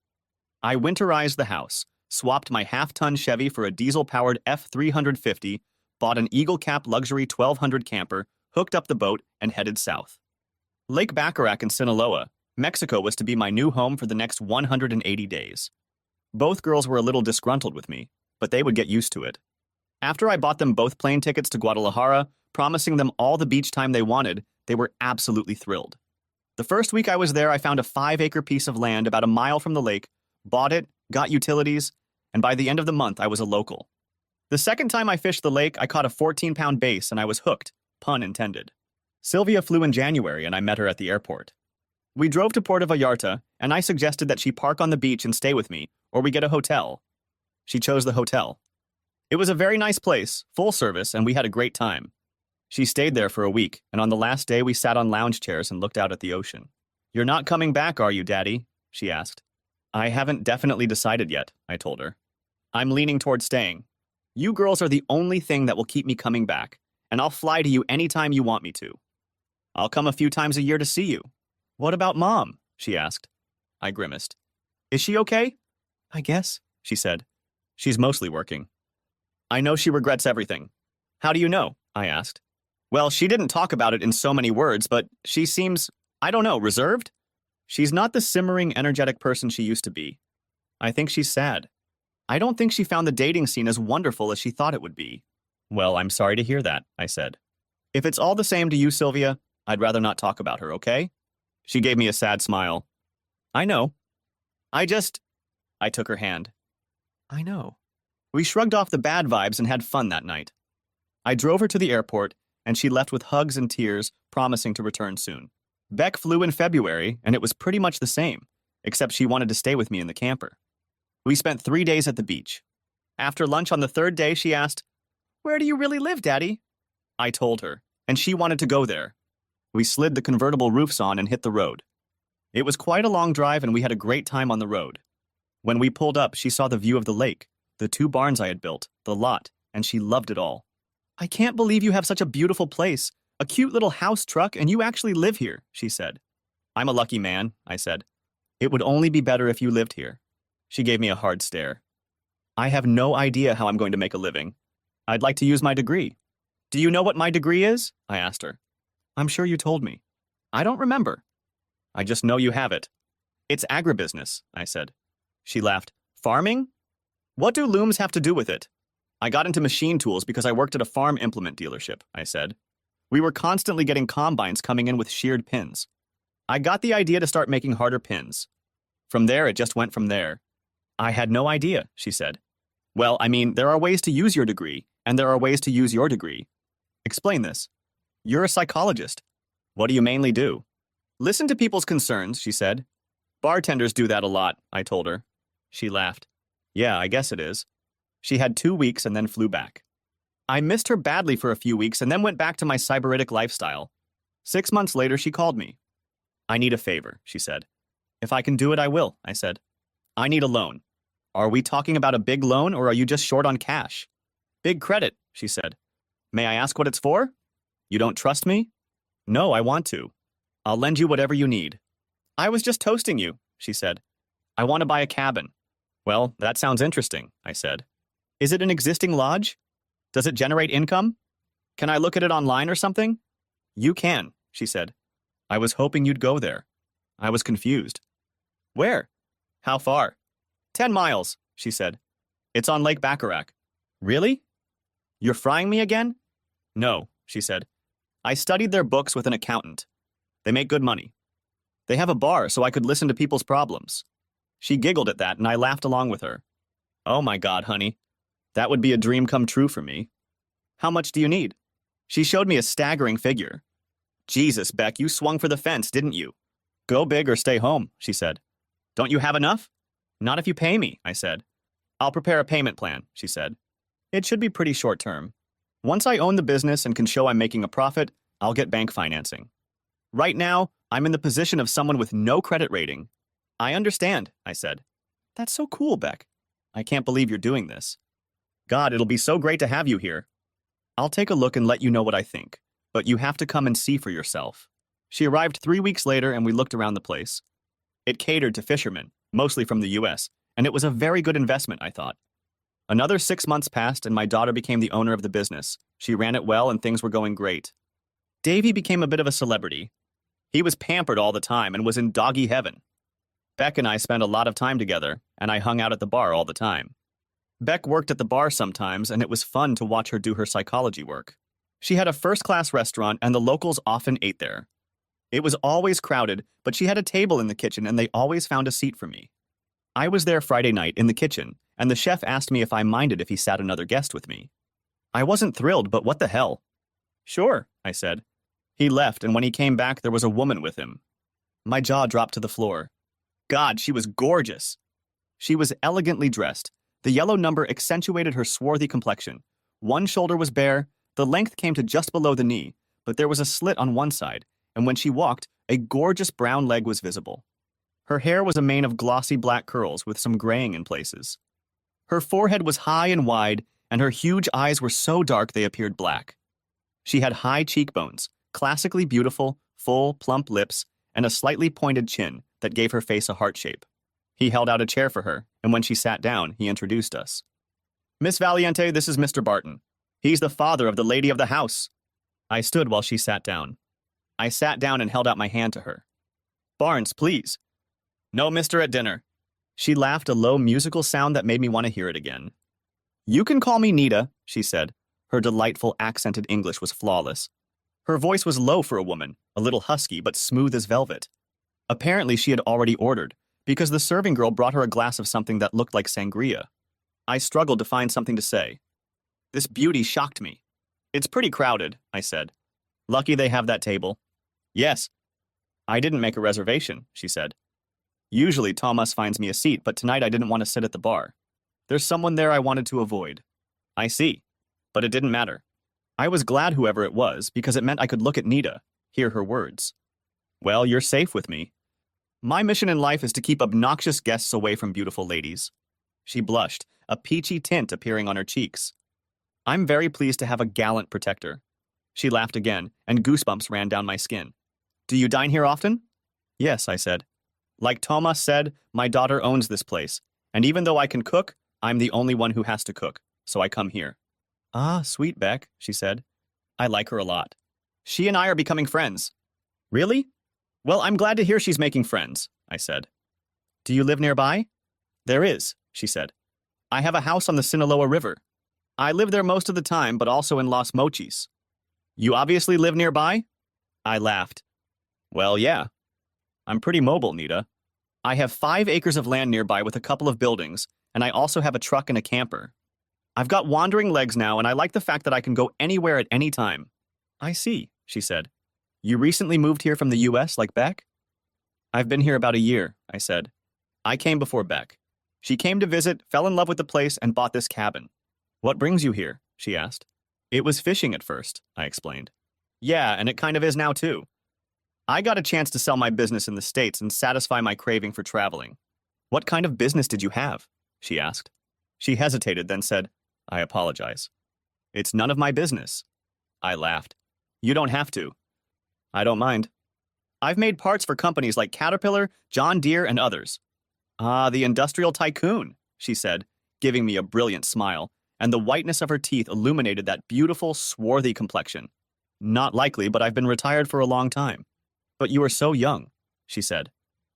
I winterized the house, swapped my half-ton Chevy for a diesel-powered F350, bought an Eagle Cap luxury 1200 camper, hooked up the boat, and headed south. Lake Bacharach in Sinaloa, Mexico was to be my new home for the next 180 days. Both girls were a little disgruntled with me, but they would get used to it. After I bought them both plane tickets to Guadalajara, promising them all the beach time they wanted, they were absolutely thrilled. The first week I was there, I found a 5-acre piece of land about a mile from the lake, bought it, got utilities, and by the end of the month I was a local. The second time I fished the lake, I caught a 14-pound bass and I was hooked, pun intended. Sylvia flew in January and I met her at the airport. We drove to Puerto Vallarta, and I suggested that she park on the beach and stay with me, or we get a hotel. She chose the hotel. It was a very nice place, full service, and we had a great time. She stayed there for a week, and on the last day we sat on lounge chairs and looked out at the ocean. You're not coming back, are you, Daddy? She asked. I haven't definitely decided yet, I told her. I'm leaning toward staying. You girls are the only thing that will keep me coming back, and I'll fly to you anytime you want me to. I'll come a few times a year to see you. What about Mom? She asked. I grimaced. Is she okay? I guess, she said. She's mostly working. I know she regrets everything. How do you know? I asked. Well, she didn't talk about it in so many words, but she seems, I don't know, reserved? She's not the simmering, energetic person she used to be. I think she's sad. I don't think she found the dating scene as wonderful as she thought it would be. Well, I'm sorry to hear that, I said. If it's all the same to you, Sylvia, I'd rather not talk about her, okay? She gave me a sad smile. I know. I took her hand. I know. We shrugged off the bad vibes and had fun that night. I drove her to the airport, and she left with hugs and tears, promising to return soon. Beck flew in February, and it was pretty much the same, except she wanted to stay with me in the camper. We spent 3 days at the beach. After lunch on the third day, she asked, "Where do you really live, Daddy?" I told her, and she wanted to go there. We slid the convertible roofs on and hit the road. It was quite a long drive, and we had a great time on the road. When we pulled up, she saw the view of the lake, the 2 barns I had built, the lot, and she loved it all. I can't believe you have such a beautiful place, a cute little house truck, and you actually live here, she said. I'm a lucky man, I said. It would only be better if you lived here. She gave me a hard stare. I have no idea how I'm going to make a living. I'd like to use my degree. Do you know what my degree is? I asked her. I'm sure you told me. I don't remember. I just know you have it. It's agribusiness, I said. She laughed. Farming? What do looms have to do with it? I got into machine tools because I worked at a farm implement dealership, I said. We were constantly getting combines coming in with sheared pins. I got the idea to start making harder pins. From there, it just went from there. I had no idea, she said. Well, I mean, there are ways to use your degree, and there are ways to use your degree. Explain this. You're a psychologist. What do you mainly do? Listen to people's concerns, she said. Bartenders do that a lot, I told her. She laughed. Yeah, I guess it is. She had 2 weeks and then flew back. I missed her badly for a few weeks and then went back to my sybaritic lifestyle. 6 months later, she called me. I need a favor, she said. If I can do it, I will, I said. I need a loan. Are we talking about a big loan or are you just short on cash? Big credit, she said. May I ask what it's for? You don't trust me? No, I want to. I'll lend you whatever you need. I was just toasting you, she said. I want to buy a cabin. Well, that sounds interesting, I said. Is it an existing lodge? Does it generate income? Can I look at it online or something? You can, she said. I was hoping you'd go there. I was confused. Where? How far? 10 miles, she said. It's on Lake Bacharach. Really? You're frying me again? No, she said. I studied their books with an accountant. They make good money. They have a bar so I could listen to people's problems. She giggled at that and I laughed along with her. Oh my God, honey. That would be a dream come true for me. How much do you need? She showed me a staggering figure. Jesus, Beck, you swung for the fence, didn't you? Go big or stay home, she said. Don't you have enough? Not if you pay me, I said. I'll prepare a payment plan, she said. It should be pretty short term. Once I own the business and can show I'm making a profit, I'll get bank financing. Right now, I'm in the position of someone with no credit rating. I understand, I said. That's so cool, Beck. I can't believe you're doing this. God, it'll be so great to have you here. I'll take a look and let you know what I think, but you have to come and see for yourself. She arrived 3 weeks later and we looked around the place. It catered to fishermen, mostly from the US, and it was a very good investment, I thought. Another 6 months passed and my daughter became the owner of the business. She ran it well and things were going great. Davy became a bit of a celebrity. He was pampered all the time and was in doggy heaven. Beck and I spent a lot of time together, and I hung out at the bar all the time. Beck worked at the bar sometimes, and it was fun to watch her do her psychology work. She had a first-class restaurant, and the locals often ate there. It was always crowded, but she had a table in the kitchen, and they always found a seat for me. I was there Friday night in the kitchen, and the chef asked me if I minded if he sat another guest with me. I wasn't thrilled, but what the hell? Sure, I said. He left, and when he came back, there was a woman with him. My jaw dropped to the floor. God, she was gorgeous. She was elegantly dressed. The yellow number accentuated her swarthy complexion. One shoulder was bare, the length came to just below the knee, but there was a slit on one side, and when she walked, a gorgeous brown leg was visible. Her hair was a mane of glossy black curls with some graying in places. Her forehead was high and wide, and her huge eyes were so dark they appeared black. She had high cheekbones, classically beautiful, full, plump lips, and a slightly pointed chin that gave her face a heart shape. He held out a chair for her, and when she sat down, he introduced us. Miss Valiente, this is Mr. Barton. He's the father of the lady of the house. I stood while she sat down. I sat down and held out my hand to her. Barnes, please. No, mister, at dinner. She laughed a low musical sound that made me want to hear it again. You can call me Nita, she said. Her delightful accented English was flawless. Her voice was low for a woman, a little husky, but smooth as velvet. Apparently she had already ordered, because the serving girl brought her a glass of something that looked like sangria. I struggled to find something to say. This beauty shocked me. It's pretty crowded, I said. Lucky they have that table. Yes. I didn't make a reservation, she said. Usually Thomas finds me a seat, but tonight I didn't want to sit at the bar. There's someone there I wanted to avoid. I see. But it didn't matter. I was glad whoever it was, because it meant I could look at Nita, hear her words. Well, you're safe with me. My mission in life is to keep obnoxious guests away from beautiful ladies. She blushed, a peachy tint appearing on her cheeks. I'm very pleased to have a gallant protector. She laughed again, and goosebumps ran down my skin. Do you dine here often? Yes, I said. Like Thomas said, my daughter owns this place, and even though I can cook, I'm the only one who has to cook, so I come here. Ah, sweet Beck, she said. I like her a lot. She and I are becoming friends. Really? Well, I'm glad to hear she's making friends, I said. Do you live nearby? There is, she said. I have a house on the Sinaloa River. I live there most of the time, but also in Los Mochis. You obviously live nearby? I laughed. Well, yeah. I'm pretty mobile, Nita. I have 5 acres of land nearby with a couple of buildings, and I also have a truck and a camper. I've got wandering legs now, and I like the fact that I can go anywhere at any time. I see, she said. You recently moved here from the U.S. like Beck? I've been here about a year, I said. I came before Beck. She came to visit, fell in love with the place, and bought this cabin. What brings you here? She asked. It was fishing at first, I explained. Yeah, and it kind of is now too. I got a chance to sell my business in the States and satisfy my craving for traveling. What kind of business did you have? She asked. She hesitated, then said, I apologize. It's none of my business. I laughed. You don't have to. I don't mind. I've made parts for companies like Caterpillar, John Deere, and others. Ah, the industrial tycoon, she said, giving me a brilliant smile, and the whiteness of her teeth illuminated that beautiful, swarthy complexion. Not likely, but I've been retired for a long time. But you are so young, she said.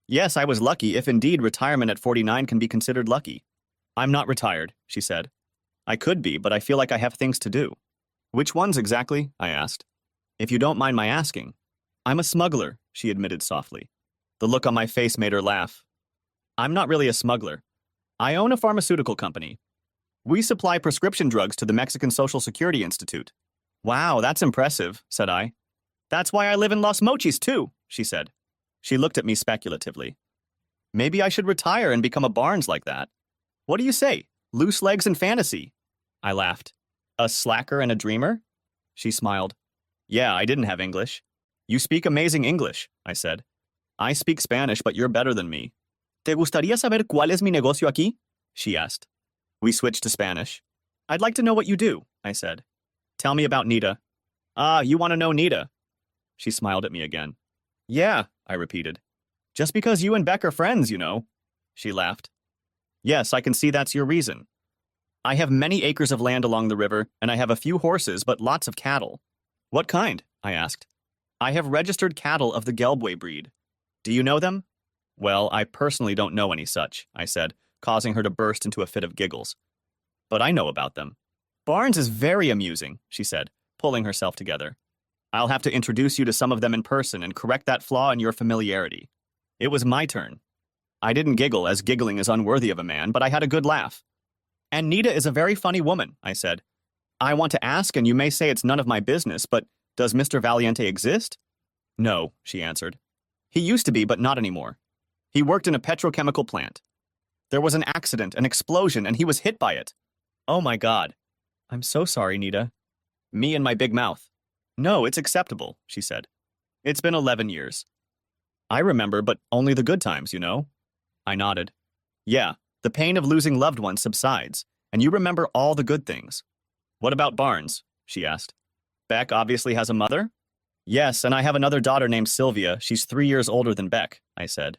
Yes, I was lucky, if indeed retirement at 49 can be considered lucky. I'm not retired, she said. I could be, but I feel like I have things to do. Which ones exactly? I asked. If you don't mind my asking. I'm a smuggler, she admitted softly. The look on my face made her laugh. I'm not really a smuggler. I own a pharmaceutical company. We supply prescription drugs to the Mexican Social Security Institute. Wow, that's impressive, said I. That's why I live in Los Mochis, too, she said. She looked at me speculatively. Maybe I should retire and become a Barnes like that. What do you say? Loose legs and fantasy. I laughed. A slacker and a dreamer? She smiled. Yeah, I didn't have English. You speak amazing English, I said. I speak Spanish, but you're better than me. ¿Te gustaría saber cuál es mi negocio aquí? She asked. We switched to Spanish. I'd like to know what you do, I said. Tell me about Nita. Ah, you want to know Nita? She smiled at me again. Yeah, I repeated. Just because you and Beck are friends, you know. She laughed. Yes, I can see that's your reason. I have many acres of land along the river, and I have a few horses, but lots of cattle. What kind? I asked. I have registered cattle of the Gelbway breed. Do you know them? Well, I personally don't know any such, I said, causing her to burst into a fit of giggles. But I know about them. Barnes is very amusing, she said, pulling herself together. I'll have to introduce you to some of them in person and correct that flaw in your familiarity. It was my turn. I didn't giggle, as giggling is unworthy of a man, but I had a good laugh. And Nita is a very funny woman, I said. I want to ask, and you may say it's none of my business, but does Mr. Valiente exist? No, she answered. He used to be, but not anymore. He worked in a petrochemical plant. There was an accident, an explosion, and he was hit by it. Oh my God. I'm so sorry, Nita. Me and my big mouth. No, it's acceptable, she said. It's been 11 years. I remember, but only the good times, you know? I nodded. Yeah, the pain of losing loved ones subsides, and you remember all the good things. What about Barnes? She asked. Beck obviously has a mother? Yes, and I have another daughter named Sylvia. She's 3 years older than Beck, I said.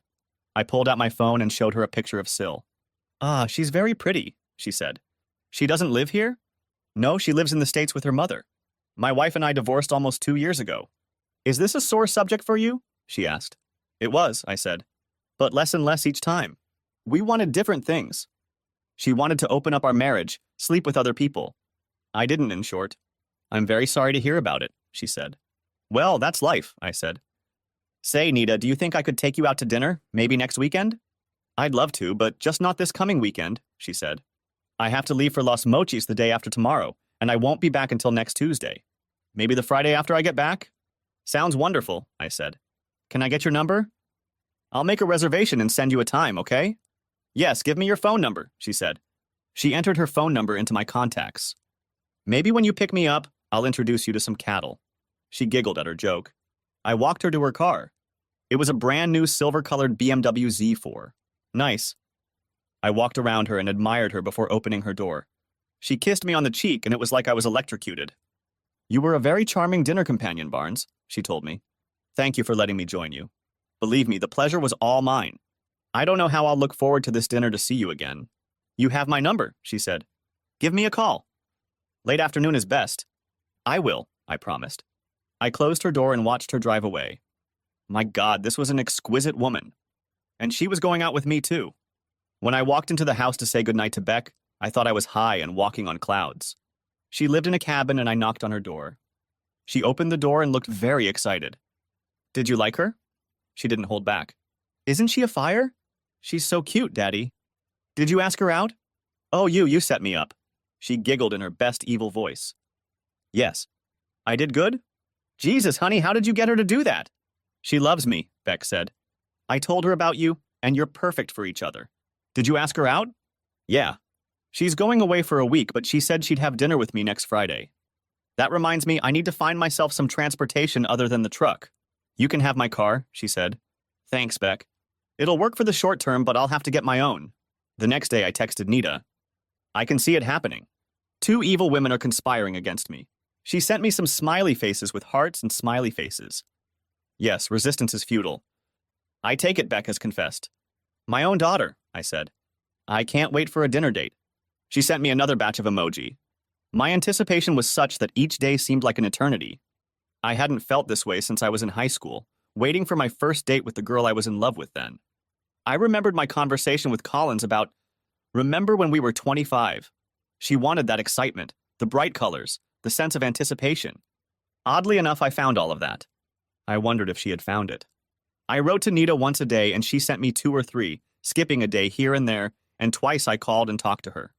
I pulled out my phone and showed her a picture of Syl. Ah, she's very pretty, she said. She doesn't live here? No, she lives in the States with her mother. My wife and I divorced almost 2 years ago. Is this a sore subject for you? She asked. It was, I said. But less and less each time. We wanted different things. She wanted to open up our marriage, sleep with other people. I didn't, in short. I'm very sorry to hear about it, she said. Well, that's life, I said. Say, Nita, do you think I could take you out to dinner, maybe next weekend? I'd love to, but just not this coming weekend, she said. I have to leave for Los Mochis the day after tomorrow, and I won't be back until next Tuesday. Maybe the Friday after I get back? Sounds wonderful, I said. Can I get your number? I'll make a reservation and send you a time, okay? Yes, give me your phone number, she said. She entered her phone number into my contacts. Maybe when you pick me up, I'll introduce you to some cattle. She giggled at her joke. I walked her to her car. It was a brand new silver-colored BMW Z4. Nice. I walked around her and admired her before opening her door. She kissed me on the cheek, and it was like I was electrocuted. You were a very charming dinner companion, Barnes, she told me. Thank you for letting me join you. Believe me, the pleasure was all mine. I don't know how I'll look forward to this dinner to see you again. You have my number, she said. Give me a call. Late afternoon is best. I will, I promised. I closed her door and watched her drive away. My God, this was an exquisite woman. And she was going out with me, too. When I walked into the house to say goodnight to Beck, I thought I was high and walking on clouds. She lived in a cabin and I knocked on her door. She opened the door and looked very excited. Did you like her? She didn't hold back. Isn't she a fire? She's so cute, Daddy. Did you ask her out? Oh, you set me up. She giggled in her best evil voice. Yes. I did good? Jesus, honey, how did you get her to do that? She loves me, Beck said. I told her about you, and you're perfect for each other. Did you ask her out? Yeah. She's going away for a week, but she said she'd have dinner with me next Friday. That reminds me, I need to find myself some transportation other than the truck. You can have my car, she said. Thanks, Beck. It'll work for the short term, but I'll have to get my own. The next day, I texted Nita. I can see it happening. 2 evil women are conspiring against me. She sent me some smiley faces with hearts and smiley faces. Yes, resistance is futile. I take it, Beck has confessed. My own daughter, I said. I can't wait for a dinner date. She sent me another batch of emoji. My anticipation was such that each day seemed like an eternity. I hadn't felt this way since I was in high school, waiting for my first date with the girl I was in love with then. I remembered my conversation with Collins about, remember when we were 25? She wanted that excitement, the bright colors, the sense of anticipation. Oddly enough, I found all of that. I wondered if she had found it. I wrote to Nita once a day and she sent me 2 or 3, skipping a day here and there, and twice I called and talked to her.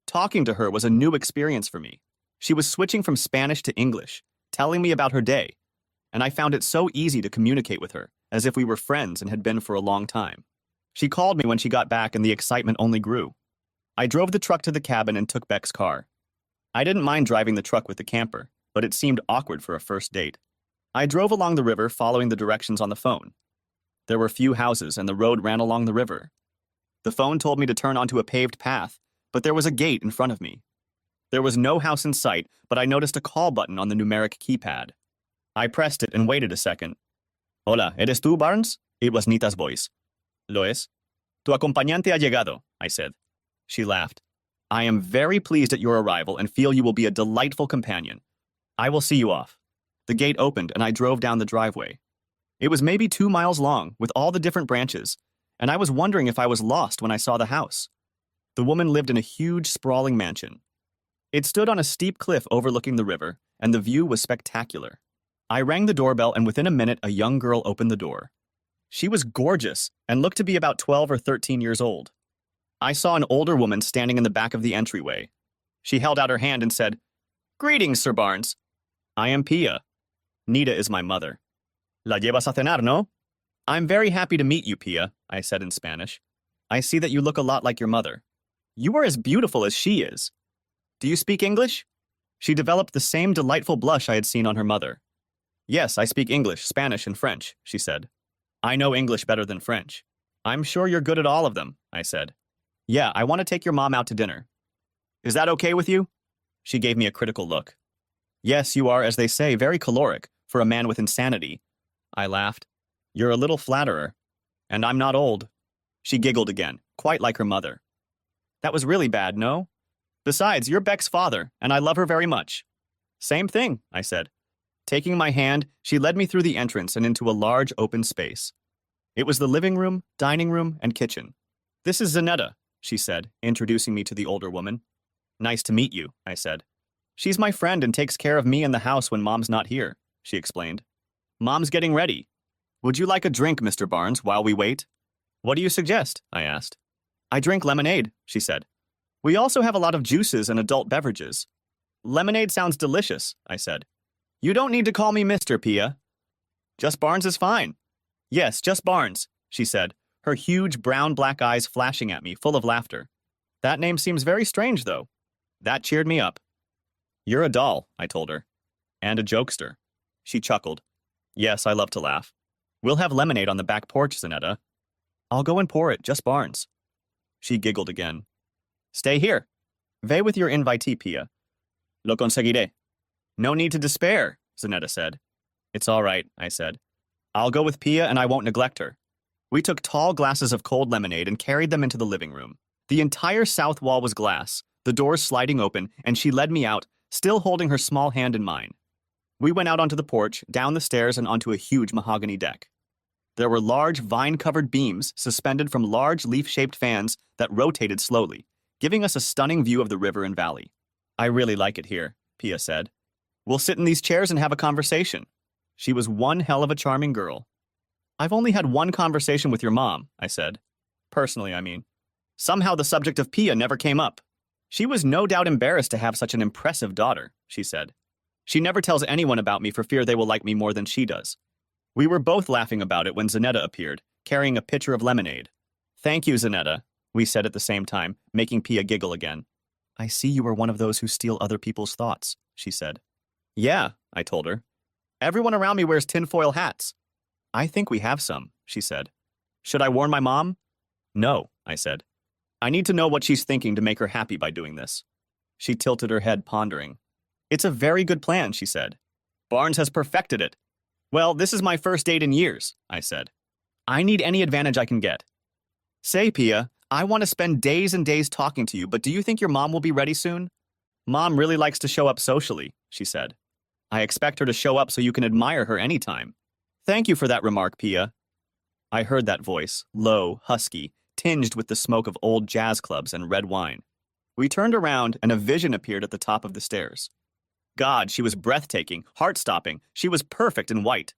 Talking to her was a new experience for me. She was switching from Spanish to English, telling me about her day, and I found it so easy to communicate with her, as if we were friends and had been for a long time. She called me when she got back and the excitement only grew. I drove the truck to the cabin and took Beck's car. I didn't mind driving the truck with the camper, but it seemed awkward for a first date. I drove along the river following the directions on the phone. There were few houses and the road ran along the river. The phone told me to turn onto a paved path, but there was a gate in front of me. There was no house in sight, but I noticed a call button on the numeric keypad. I pressed it and waited a second. Hola, ¿eres tú, Barnes? It was Nita's voice. Lo es? Tu acompañante ha llegado, I said. She laughed. I am very pleased at your arrival and feel you will be a delightful companion. I will see you off. The gate opened and I drove down the driveway. It was maybe 2 miles long, with all the different branches, and I was wondering if I was lost when I saw the house. The woman lived in a huge, sprawling mansion. It stood on a steep cliff overlooking the river, and the view was spectacular. I rang the doorbell, and within a minute, a young girl opened the door. She was gorgeous and looked to be about 12 or 13 years old. I saw an older woman standing in the back of the entryway. She held out her hand and said, Greetings, Sir Barnes. I am Pia. Nita is my mother. La llevas a cenar, no? I'm very happy to meet you, Pia, I said in Spanish. I see that you look a lot like your mother. You are as beautiful as she is. Do you speak English? She developed the same delightful blush I had seen on her mother. Yes, I speak English, Spanish, and French, she said. I know English better than French. I'm sure you're good at all of them, I said. Yeah, I want to take your mom out to dinner. Is that okay with you? She gave me a critical look. Yes, you are, as they say, very caloric for a man with insanity. I laughed. You're a little flatterer. And I'm not old. She giggled again, quite like her mother. That was really bad, no? Besides, you're Beck's father, and I love her very much. Same thing, I said. Taking my hand, she led me through the entrance and into a large open space. It was the living room, dining room, and kitchen. This is Zanetta, she said, introducing me to the older woman. Nice to meet you, I said. She's my friend and takes care of me and the house when Mom's not here, she explained. Mom's getting ready. Would you like a drink, Mr. Barnes, while we wait? What do you suggest? I asked. I drink lemonade, she said. We also have a lot of juices and adult beverages. Lemonade sounds delicious, I said. You don't need to call me Mr. Pia. Just Barnes is fine. Yes, just Barnes, she said, her huge brown-black eyes flashing at me, full of laughter. That name seems very strange, though. That cheered me up. You're a doll, I told her. And a jokester. She chuckled. Yes, I love to laugh. We'll have lemonade on the back porch, Zanetta. I'll go and pour it, just Barnes. She giggled again. Stay here. Ve with your invitee, Pia. Lo conseguiré. No need to despair, Zanetta said. It's all right, I said. I'll go with Pia and I won't neglect her. We took tall glasses of cold lemonade and carried them into the living room. The entire south wall was glass, the doors sliding open, and she led me out, still holding her small hand in mine. We went out onto the porch, down the stairs, and onto a huge mahogany deck. There were large vine-covered beams suspended from large leaf-shaped fans that rotated slowly, giving us a stunning view of the river and valley. I really like it here, Pia said. We'll sit in these chairs and have a conversation. She was one hell of a charming girl. I've only had one conversation with your mom, I said. Personally, I mean. Somehow the subject of Pia never came up. She was no doubt embarrassed to have such an impressive daughter, she said. She never tells anyone about me for fear they will like me more than she does. We were both laughing about it when Zanetta appeared, carrying a pitcher of lemonade. Thank you, Zanetta, we said at the same time, making Pia giggle again. I see you are one of those who steal other people's thoughts, she said. Yeah, I told her. Everyone around me wears tinfoil hats. I think we have some, she said. Should I warn my mom? No, I said. I need to know what she's thinking to make her happy by doing this. She tilted her head, pondering. It's a very good plan, she said. Barnes has perfected it. Well, this is my first date in years, I said. I need any advantage I can get. Say, Pia, I want to spend days and days talking to you, but do you think your mom will be ready soon? Mom really likes to show up socially, she said. I expect her to show up so you can admire her anytime. Thank you for that remark, Pia. I heard that voice, low, husky, tinged with the smoke of old jazz clubs and red wine. We turned around and a vision appeared at the top of the stairs. God, she was breathtaking, heart-stopping. She was perfect in white.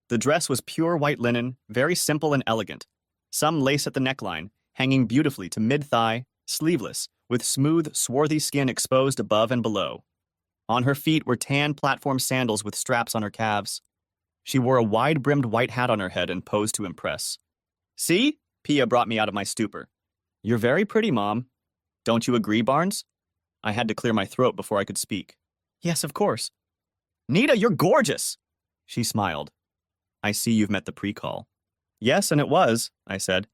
The dress was pure white linen, very simple and elegant. Some lace at the neckline, hanging beautifully to mid-thigh, sleeveless, with smooth, swarthy skin exposed above and below. On her feet were tan platform sandals with straps on her calves. She wore a wide-brimmed white hat on her head and posed to impress. See? Pia brought me out of my stupor. You're very pretty, Mom. Don't you agree, Barnes? I had to clear my throat before I could speak. Yes, of course. Nita, you're gorgeous! She smiled. I see you've met the pre-call. Yes, and it was, I said.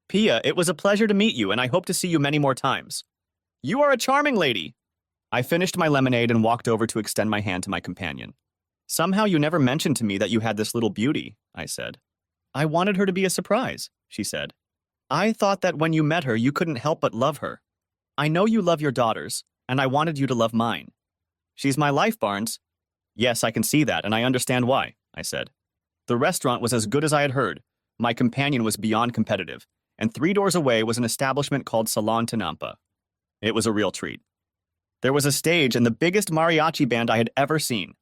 Pia, it was a pleasure to meet you, and I hope to see you many more times. You are a charming lady! I finished my lemonade and walked over to extend my hand to my companion. Somehow you never mentioned to me that you had this little beauty, I said. I wanted her to be a surprise, she said. I thought that when you met her, you couldn't help but love her. I know you love your daughters, and I wanted you to love mine. She's my life, Barnes. Yes, I can see that, and I understand why, I said. The restaurant was as good as I had heard. My companion was beyond competitive, and 3 doors away was an establishment called Salon Tinampa. It was a real treat. There was a stage and the biggest mariachi band I had ever seen.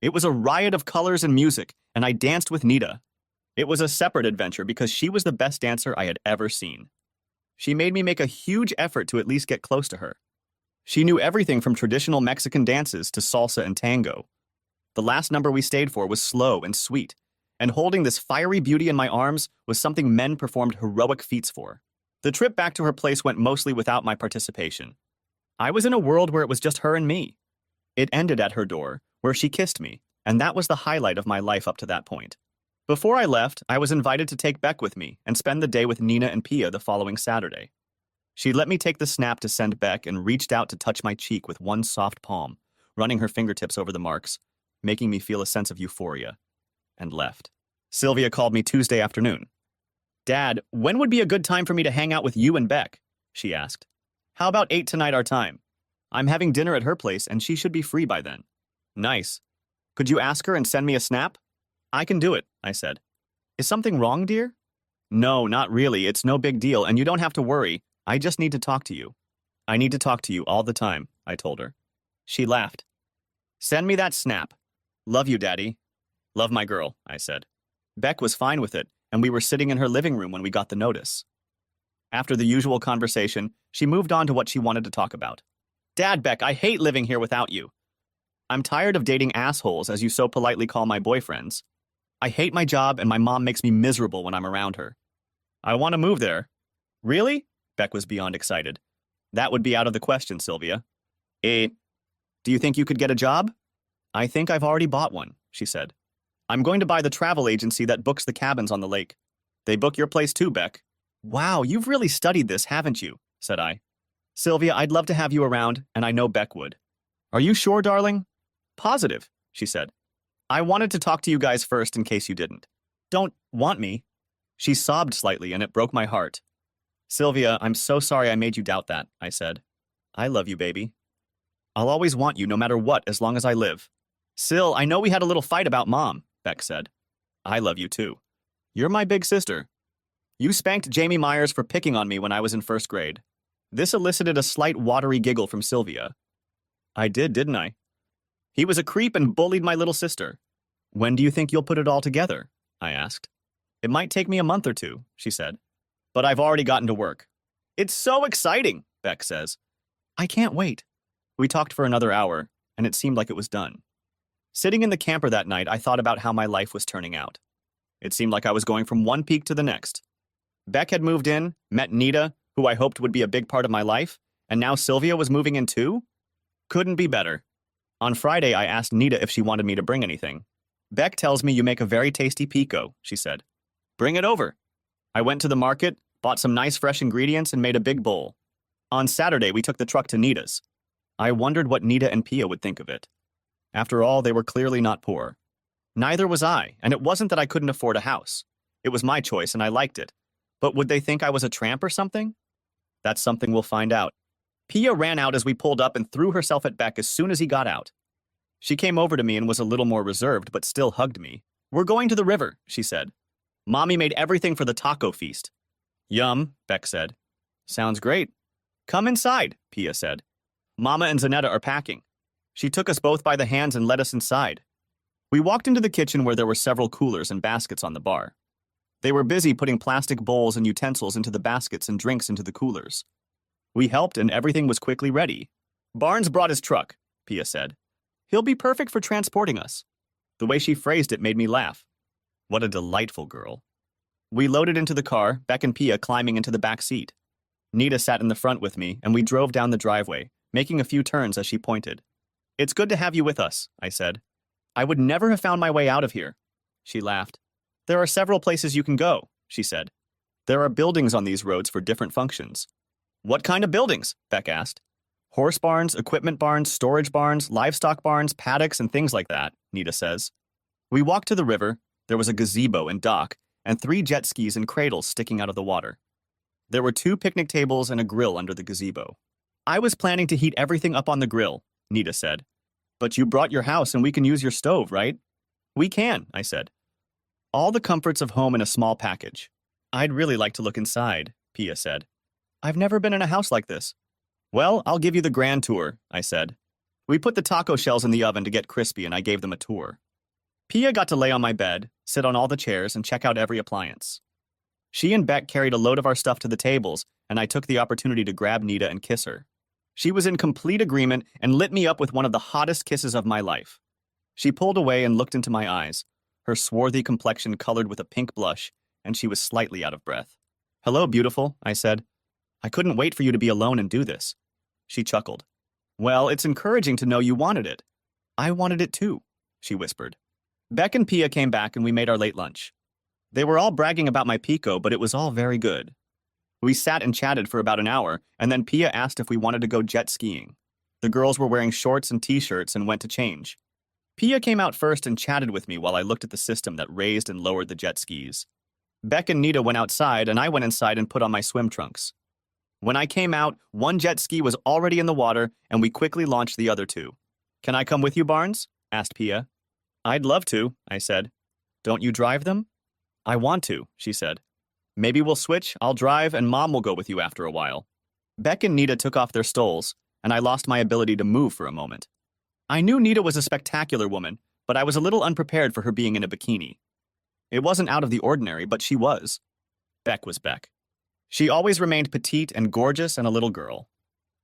It was a riot of colors and music, and I danced with Nita. It was a separate adventure because she was the best dancer I had ever seen. She made me make a huge effort to at least get close to her. She knew everything from traditional Mexican dances to salsa and tango. The last number we stayed for was slow and sweet, and holding this fiery beauty in my arms was something men performed heroic feats for. The trip back to her place went mostly without my participation. I was in a world where it was just her and me. It ended at her door, where she kissed me, and that was the highlight of my life up to that point. Before I left, I was invited to take Beck with me and spend the day with Nina and Pia the following Saturday. She let me take the snap to send Beck and reached out to touch my cheek with one soft palm, running her fingertips over the marks, making me feel a sense of euphoria, and left. Sylvia called me Tuesday afternoon. Dad, when would be a good time for me to hang out with you and Beck? She asked. How about 8 tonight our time? I'm having dinner at her place and she should be free by then. Nice. Could you ask her and send me a snap? I can do it, I said. Is something wrong, dear? No, not really. It's no big deal and you don't have to worry. I just need to talk to you. I need to talk to you all the time, I told her. She laughed. Send me that snap. Love you, Daddy. Love my girl, I said. Beck was fine with it, and we were sitting in her living room when we got the notice. After the usual conversation, she moved on to what she wanted to talk about. Dad, Beck, I hate living here without you. I'm tired of dating assholes, as you so politely call my boyfriends. I hate my job, and my mom makes me miserable when I'm around her. I want to move there. Really? Beck was beyond excited. That would be out of the question, Sylvia. Do you think you could get a job? I think I've already bought one, she said. I'm going to buy the travel agency that books the cabins on the lake. They book your place too, Beck. Wow, you've really studied this, haven't you? Said I. Sylvia, I'd love to have you around, and I know Beck would. Are you sure, darling? Positive, she said. I wanted to talk to you guys first in case you didn't. Don't want me? She sobbed slightly, and it broke my heart. Sylvia, I'm so sorry I made you doubt that, I said. I love you, baby. I'll always want you no matter what as long as I live. Syl, I know we had a little fight about Mom, Beck said. I love you too. You're my big sister. You spanked Jamie Myers for picking on me when I was in first grade. This elicited a slight watery giggle from Sylvia. I did, didn't I? He was a creep and bullied my little sister. When do you think you'll put it all together? I asked. It might take me a month or two, she said. But I've already gotten to work. It's so exciting, Beck says. I can't wait. We talked for another hour, and it seemed like it was done. Sitting in the camper that night, I thought about how my life was turning out. It seemed like I was going from one peak to the next. Beck had moved in, met Nita, who I hoped would be a big part of my life, and now Sylvia was moving in too? Couldn't be better. On Friday, I asked Nita if she wanted me to bring anything. Beck tells me you make a very tasty pico, she said. Bring it over. I went to the market, bought some nice fresh ingredients, and made a big bowl. On Saturday, we took the truck to Nita's. I wondered what Nita and Pia would think of it. After all, they were clearly not poor. Neither was I, and it wasn't that I couldn't afford a house. It was my choice, and I liked it. But would they think I was a tramp or something? That's something we'll find out. Pia ran out as we pulled up and threw herself at Beck as soon as he got out. She came over to me and was a little more reserved, but still hugged me. We're going to the river, she said. Mommy made everything for the taco feast. Yum, Beck said. Sounds great. Come inside, Pia said. Mama and Zanetta are packing. She took us both by the hands and led us inside. We walked into the kitchen where there were several coolers and baskets on the bar. They were busy putting plastic bowls and utensils into the baskets and drinks into the coolers. We helped and everything was quickly ready. Barnes brought his truck, Pia said. He'll be perfect for transporting us. The way she phrased it made me laugh. What a delightful girl. We loaded into the car, Beck and Pia climbing into the back seat. Nita sat in the front with me, and we drove down the driveway, making a few turns as she pointed. It's good to have you with us, I said. I would never have found my way out of here. She laughed. There are several places you can go, she said. There are buildings on these roads for different functions. What kind of buildings? Beck asked. Horse barns, equipment barns, storage barns, livestock barns, paddocks, and things like that, Nita says. We walked to the river. There was a gazebo and dock, and 3 jet skis and cradles sticking out of the water. There were 2 picnic tables and a grill under the gazebo. I was planning to heat everything up on the grill, Nita said. But you brought your house and we can use your stove, right? We can, I said. All the comforts of home in a small package. I'd really like to look inside, Pia said. I've never been in a house like this. Well, I'll give you the grand tour, I said. We put the taco shells in the oven to get crispy and I gave them a tour. Pia got to lay on my bed, sit on all the chairs, and check out every appliance. She and Beck carried a load of our stuff to the tables, and I took the opportunity to grab Nita and kiss her. She was in complete agreement and lit me up with one of the hottest kisses of my life. She pulled away and looked into my eyes, her swarthy complexion colored with a pink blush, and she was slightly out of breath. Hello, beautiful, I said. I couldn't wait for you to be alone and do this. She chuckled. Well, it's encouraging to know you wanted it. I wanted it too, she whispered. Beck and Pia came back and we made our late lunch. They were all bragging about my pico, but it was all very good. We sat and chatted for about an hour, and then Pia asked if we wanted to go jet skiing. The girls were wearing shorts and t-shirts and went to change. Pia came out first and chatted with me while I looked at the system that raised and lowered the jet skis. Beck and Nita went outside, and I went inside and put on my swim trunks. When I came out, one jet ski was already in the water, and we quickly launched the other two. Can I come with you, Barnes? Asked Pia. I'd love to, I said. Don't you drive them? I want to, she said. Maybe we'll switch, I'll drive, and Mom will go with you after a while. Beck and Nita took off their stoles, and I lost my ability to move for a moment. I knew Nita was a spectacular woman, but I was a little unprepared for her being in a bikini. It wasn't out of the ordinary, but she was. Beck was Beck. She always remained petite and gorgeous and a little girl.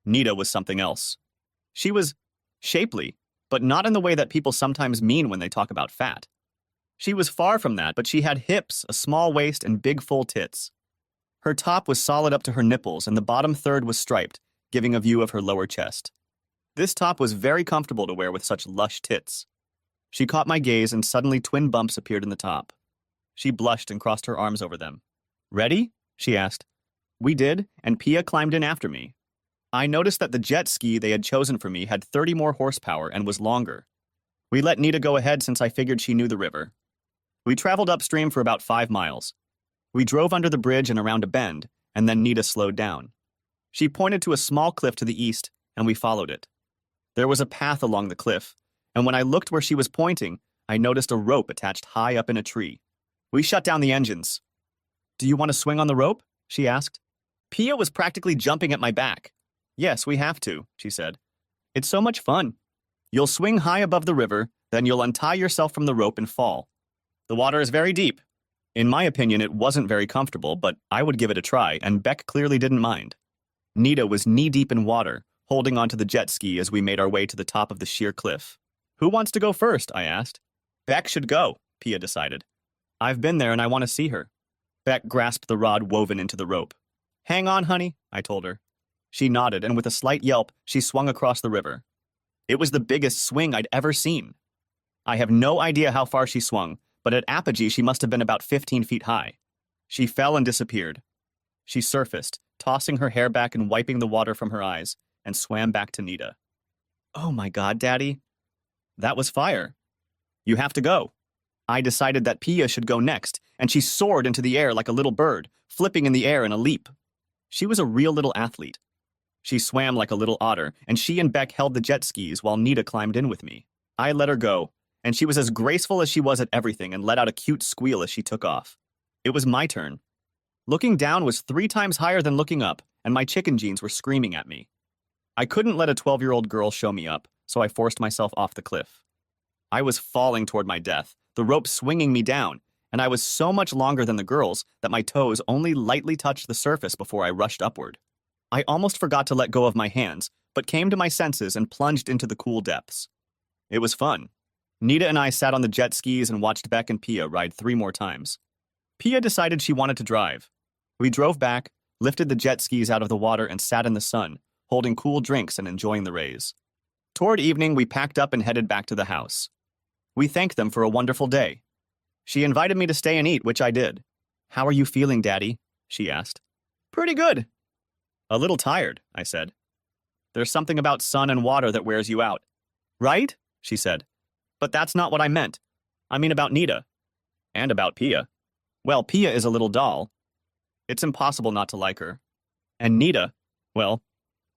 Nita was something else. She was shapely, but not in the way that people sometimes mean when they talk about fat. She was far from that, but she had hips, a small waist, and big full tits. Her top was solid up to her nipples, and the bottom third was striped, giving a view of her lower chest. This top was very comfortable to wear with such lush tits. She caught my gaze, and suddenly twin bumps appeared in the top. She blushed and crossed her arms over them. Ready? She asked. We did, and Pia climbed in after me. I noticed that the jet ski they had chosen for me had 30 more horsepower and was longer. We let Nita go ahead since I figured she knew the river. We traveled upstream for about 5 miles. We drove under the bridge and around a bend, and then Nita slowed down. She pointed to a small cliff to the east, and we followed it. There was a path along the cliff, and when I looked where she was pointing, I noticed a rope attached high up in a tree. We shut down the engines. Do you want to swing on the rope? She asked. Pia was practically jumping at my back. Yes, we have to, she said. It's so much fun. You'll swing high above the river, then you'll untie yourself from the rope and fall. The water is very deep. In my opinion, it wasn't very comfortable, but I would give it a try, and Beck clearly didn't mind. Nita was knee-deep in water, holding onto the jet ski as we made our way to the top of the sheer cliff. Who wants to go first? I asked. Beck should go, Pia decided. I've been there and I want to see her. Beck grasped the rod woven into the rope. Hang on, honey, I told her. She nodded, and with a slight yelp, she swung across the river. It was the biggest swing I'd ever seen. I have no idea how far she swung, but at apogee she must have been about 15 feet high. She fell and disappeared. She surfaced, tossing her hair back and wiping the water from her eyes, and swam back to Nita. Oh my God, Daddy. That was fire. You have to go. I decided that Pia should go next, and she soared into the air like a little bird, flipping in the air in a leap. She was a real little athlete. She swam like a little otter, and she and Beck held the jet skis while Nita climbed in with me. I let her go, and she was as graceful as she was at everything and let out a cute squeal as she took off. It was my turn. Looking down was 3 times higher than looking up, and my chicken jeans were screaming at me. I couldn't let a 12-year-old girl show me up, so I forced myself off the cliff. I was falling toward my death, the rope swinging me down, and I was so much longer than the girls that my toes only lightly touched the surface before I rushed upward. I almost forgot to let go of my hands, but came to my senses and plunged into the cool depths. It was fun. Nita and I sat on the jet skis and watched Beck and Pia ride 3 more times. Pia decided she wanted to drive. We drove back, lifted the jet skis out of the water, and sat in the sun, holding cool drinks and enjoying the rays. Toward evening, we packed up and headed back to the house. We thanked them for a wonderful day. She invited me to stay and eat, which I did. How are you feeling, Daddy? She asked. Pretty good. A little tired, I said. There's something about sun and water that wears you out. Right? She said. But that's not what I meant. I mean about Nita. And about Pia. Well, Pia is a little doll. It's impossible not to like her. And Nita, well,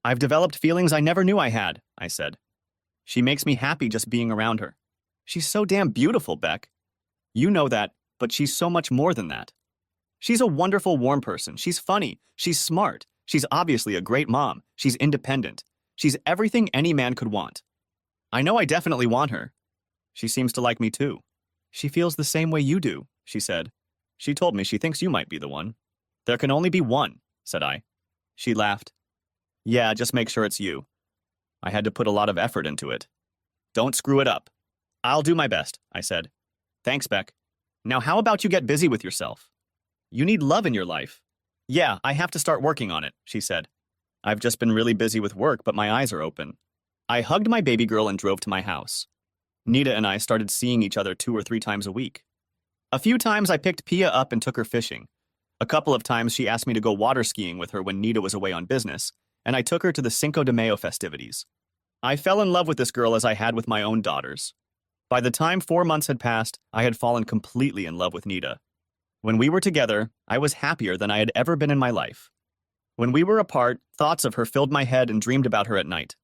I've developed feelings I never knew I had, I said. She makes me happy just being around her. She's so damn beautiful, Beck. You know that, but she's so much more than that. She's a wonderful, warm person. She's funny. She's smart. She's obviously a great mom. She's independent. She's everything any man could want. I know I definitely want her. She seems to like me too. She feels the same way you do, she said. She told me she thinks you might be the one. There can only be one, said I. She laughed. Yeah, just make sure it's you. I had to put a lot of effort into it. Don't screw it up. I'll do my best, I said. Thanks, Beck. Now how about you get busy with yourself? You need love in your life. Yeah, I have to start working on it, she said. I've just been really busy with work, but my eyes are open. I hugged my baby girl and drove to my house. Nita and I started seeing each other 2 or 3 times a week. A few times I picked Pia up and took her fishing. A couple of times she asked me to go water skiing with her when Nita was away on business, and I took her to the Cinco de Mayo festivities. I fell in love with this girl as I had with my own daughters. By the time 4 months had passed, I had fallen completely in love with Nita. When we were together, I was happier than I had ever been in my life. When we were apart, thoughts of her filled my head and dreamed about her at night.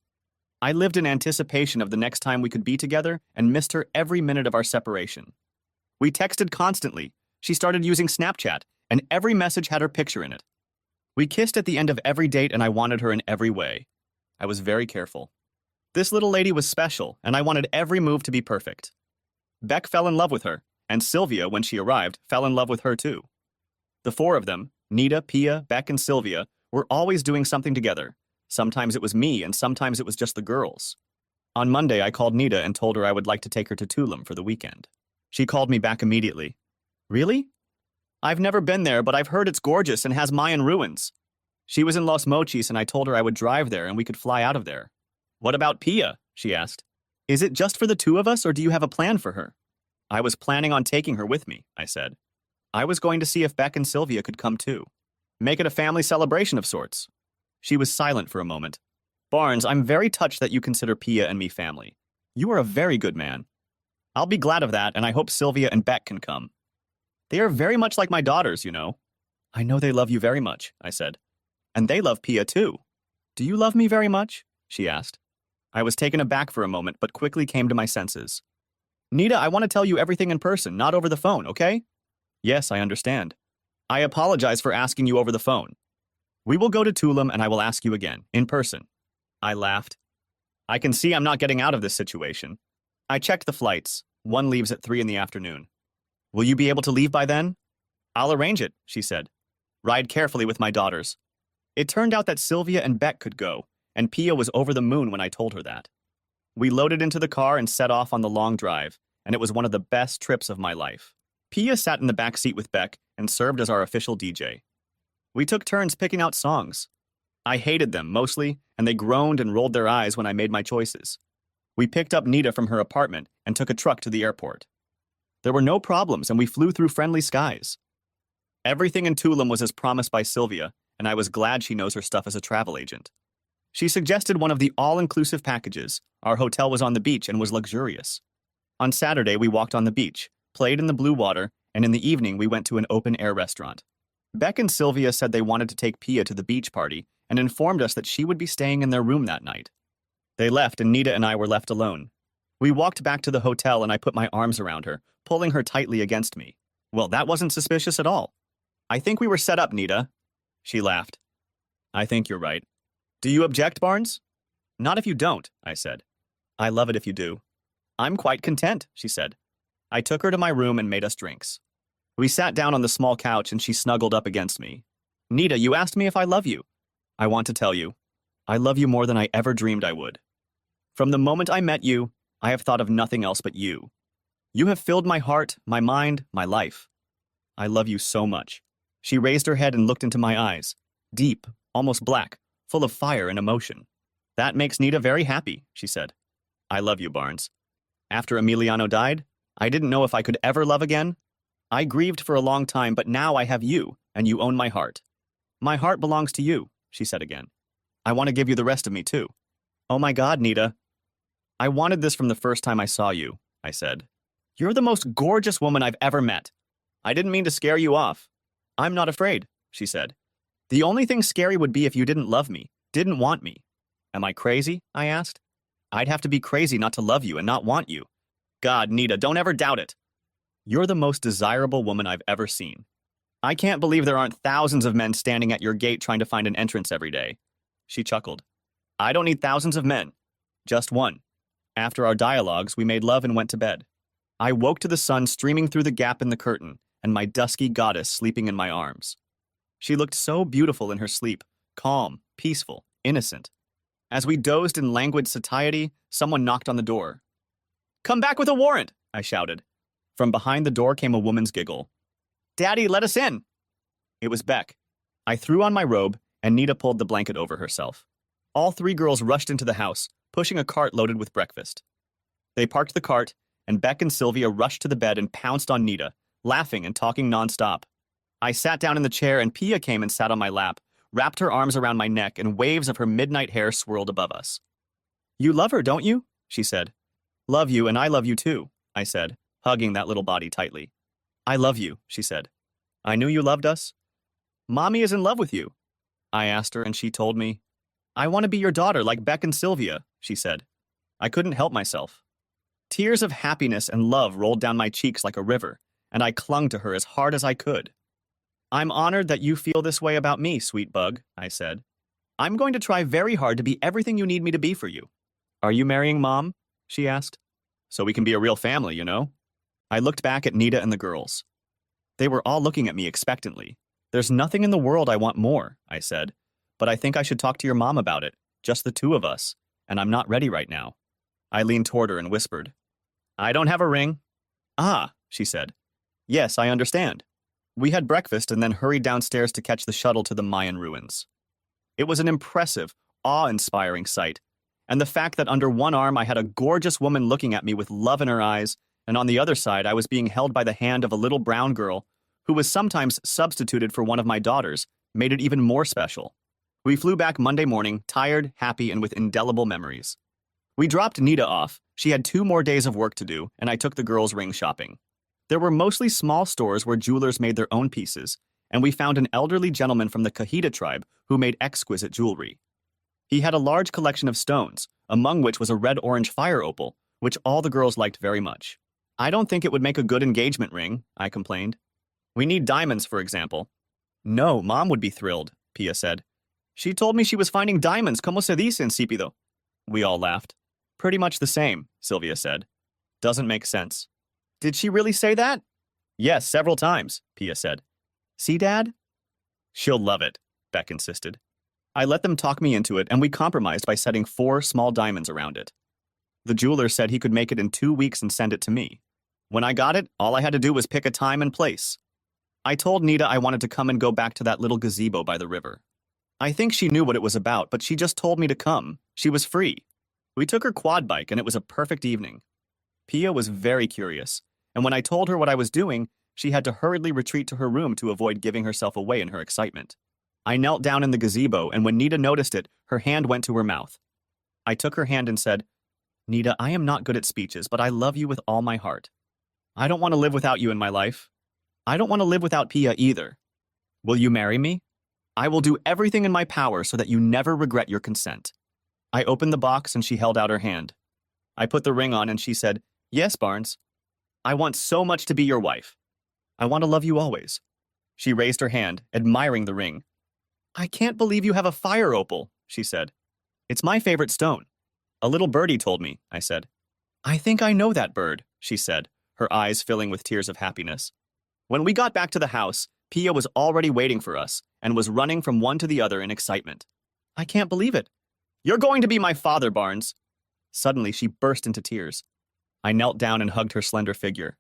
I lived in anticipation of the next time we could be together and missed her every minute of our separation. We texted constantly. She started using Snapchat, and every message had her picture in it. We kissed at the end of every date, and I wanted her in every way. I was very careful. This little lady was special, and I wanted every move to be perfect. Beck fell in love with her, and Sylvia, when she arrived, fell in love with her too. The four of them, Nita, Pia, Beck, and Sylvia, were always doing something together. Sometimes it was me, and sometimes it was just the girls. On Monday, I called Nita and told her I would like to take her to Tulum for the weekend. She called me back immediately. Really? I've never been there, but I've heard it's gorgeous and has Mayan ruins. She was in Los Mochis, and I told her I would drive there and we could fly out of there. What about Pia? She asked. Is it just for the two of us, or do you have a plan for her? I was planning on taking her with me, I said. I was going to see if Beck and Sylvia could come too. Make it a family celebration of sorts. She was silent for a moment. Barnes, I'm very touched that you consider Pia and me family. You are a very good man. I'll be glad of that, and I hope Sylvia and Beck can come. They are very much like my daughters, you know. I know they love you very much, I said. And they love Pia too. Do you love me very much? She asked. I was taken aback for a moment, but quickly came to my senses. Nita, I want to tell you everything in person, not over the phone, okay? Yes, I understand. I apologize for asking you over the phone. We will go to Tulum and I will ask you again, in person. I laughed. I can see I'm not getting out of this situation. I checked the flights. One leaves at 3 in the afternoon. Will you be able to leave by then? I'll arrange it, she said. Ride carefully with my daughters. It turned out that Sylvia and Beck could go, and Pia was over the moon when I told her that. We loaded into the car and set off on the long drive, and it was one of the best trips of my life. Pia sat in the back seat with Beck and served as our official DJ. We took turns picking out songs. I hated them, mostly, and they groaned and rolled their eyes when I made my choices. We picked up Nita from her apartment and took a truck to the airport. There were no problems, and we flew through friendly skies. Everything in Tulum was as promised by Sylvia, and I was glad she knows her stuff as a travel agent. She suggested one of the all-inclusive packages. Our hotel was on the beach and was luxurious. On Saturday, we walked on the beach, played in the blue water, and in the evening we went to an open-air restaurant. Beck and Sylvia said they wanted to take Pia to the beach party and informed us that she would be staying in their room that night. They left, and Nita and I were left alone. We walked back to the hotel, and I put my arms around her, pulling her tightly against me. Well, that wasn't suspicious at all. I think we were set up, Nita. She laughed. I think you're right. Do you object, Barnes? Not if you don't, I said. I love it if you do. I'm quite content, she said. I took her to my room and made us drinks. We sat down on the small couch and she snuggled up against me. Nita, you asked me if I love you. I want to tell you. I love you more than I ever dreamed I would. From the moment I met you, I have thought of nothing else but you. You have filled my heart, my mind, my life. I love you so much. She raised her head and looked into my eyes, deep, almost black, full of fire and emotion. That makes Nita very happy, she said. I love you, Barnes. After Emiliano died, I didn't know if I could ever love again. I grieved for a long time, but now I have you, and you own my heart. My heart belongs to you, she said again. I want to give you the rest of me, too. Oh my God, Nita. I wanted this from the first time I saw you, I said. You're the most gorgeous woman I've ever met. I didn't mean to scare you off. I'm not afraid, she said. The only thing scary would be if you didn't love me, didn't want me. Am I crazy? I asked. I'd have to be crazy not to love you and not want you. God, Nita, don't ever doubt it. You're the most desirable woman I've ever seen. I can't believe there aren't thousands of men standing at your gate trying to find an entrance every day. She chuckled. I don't need thousands of men. Just one. After our dialogues, we made love and went to bed. I woke to the sun streaming through the gap in the curtain and my dusky goddess sleeping in my arms. She looked so beautiful in her sleep, calm, peaceful, innocent. As we dozed in languid satiety, someone knocked on the door. Come back with a warrant, I shouted. From behind the door came a woman's giggle. Daddy, let us in. It was Beck. I threw on my robe, and Nita pulled the blanket over herself. All three girls rushed into the house, pushing a cart loaded with breakfast. They parked the cart, and Beck and Sylvia rushed to the bed and pounced on Nita, laughing and talking nonstop. I sat down in the chair, and Pia came and sat on my lap, wrapped her arms around my neck, and waves of her midnight hair swirled above us. You love her, don't you? She said. Love you, and I love you too, I said, hugging that little body tightly. I love you, she said. I knew you loved us. Mommy is in love with you. I asked her and she told me, I want to be your daughter like Beck and Sylvia, she said. I couldn't help myself. Tears of happiness and love rolled down my cheeks like a river, and I clung to her as hard as I could. I'm honored that you feel this way about me, sweet bug, I said. I'm going to try very hard to be everything you need me to be for you. Are you marrying Mom? She asked. So we can be a real family, you know? I looked back at Nita and the girls. They were all looking at me expectantly. There's nothing in the world I want more, I said, but I think I should talk to your mom about it, just the two of us, and I'm not ready right now. I leaned toward her and whispered, I don't have a ring. Ah, she said. Yes, I understand. We had breakfast and then hurried downstairs to catch the shuttle to the Mayan ruins. It was an impressive, awe-inspiring sight, and the fact that under one arm I had a gorgeous woman looking at me with love in her eyes, and on the other side I was being held by the hand of a little brown girl who was sometimes substituted for one of my daughters, made it even more special. We flew back Monday morning, tired, happy, and with indelible memories. We dropped Nita off. She had 2 more days of work to do, and I took the girls ring shopping. There were mostly small stores where jewelers made their own pieces, and we found an elderly gentleman from the Cajita tribe who made exquisite jewelry. He had a large collection of stones, among which was a red-orange fire opal, which all the girls liked very much. I don't think it would make a good engagement ring, I complained. We need diamonds, for example. No, Mom would be thrilled, Pia said. She told me she was finding diamonds, como se dice, insípido. We all laughed. Pretty much the same, Sylvia said. Doesn't make sense. Did she really say that? Yes, several times, Pia said. See, Dad? She'll love it, Beck insisted. I let them talk me into it, and we compromised by setting 4 small diamonds around it. The jeweler said he could make it in 2 weeks and send it to me. When I got it, all I had to do was pick a time and place. I told Nita I wanted to come and go back to that little gazebo by the river. I think she knew what it was about, but she just told me to come. She was free. We took her quad bike, and it was a perfect evening. Pia was very curious, and when I told her what I was doing, she had to hurriedly retreat to her room to avoid giving herself away in her excitement. I knelt down in the gazebo, and when Nita noticed it, her hand went to her mouth. I took her hand and said, Nita, I am not good at speeches, but I love you with all my heart. I don't want to live without you in my life. I don't want to live without Pia either. Will you marry me? I will do everything in my power so that you never regret your consent. I opened the box and she held out her hand. I put the ring on and she said, Yes, Barnes. I want so much to be your wife. I want to love you always. She raised her hand, admiring the ring. I can't believe you have a fire opal, she said. It's my favorite stone. A little birdie told me, I said. I think I know that bird, she said, her eyes filling with tears of happiness. When we got back to the house, Pia was already waiting for us and was running from one to the other in excitement. I can't believe it. You're going to be my father, Barnes. Suddenly, she burst into tears. I knelt down and hugged her slender figure.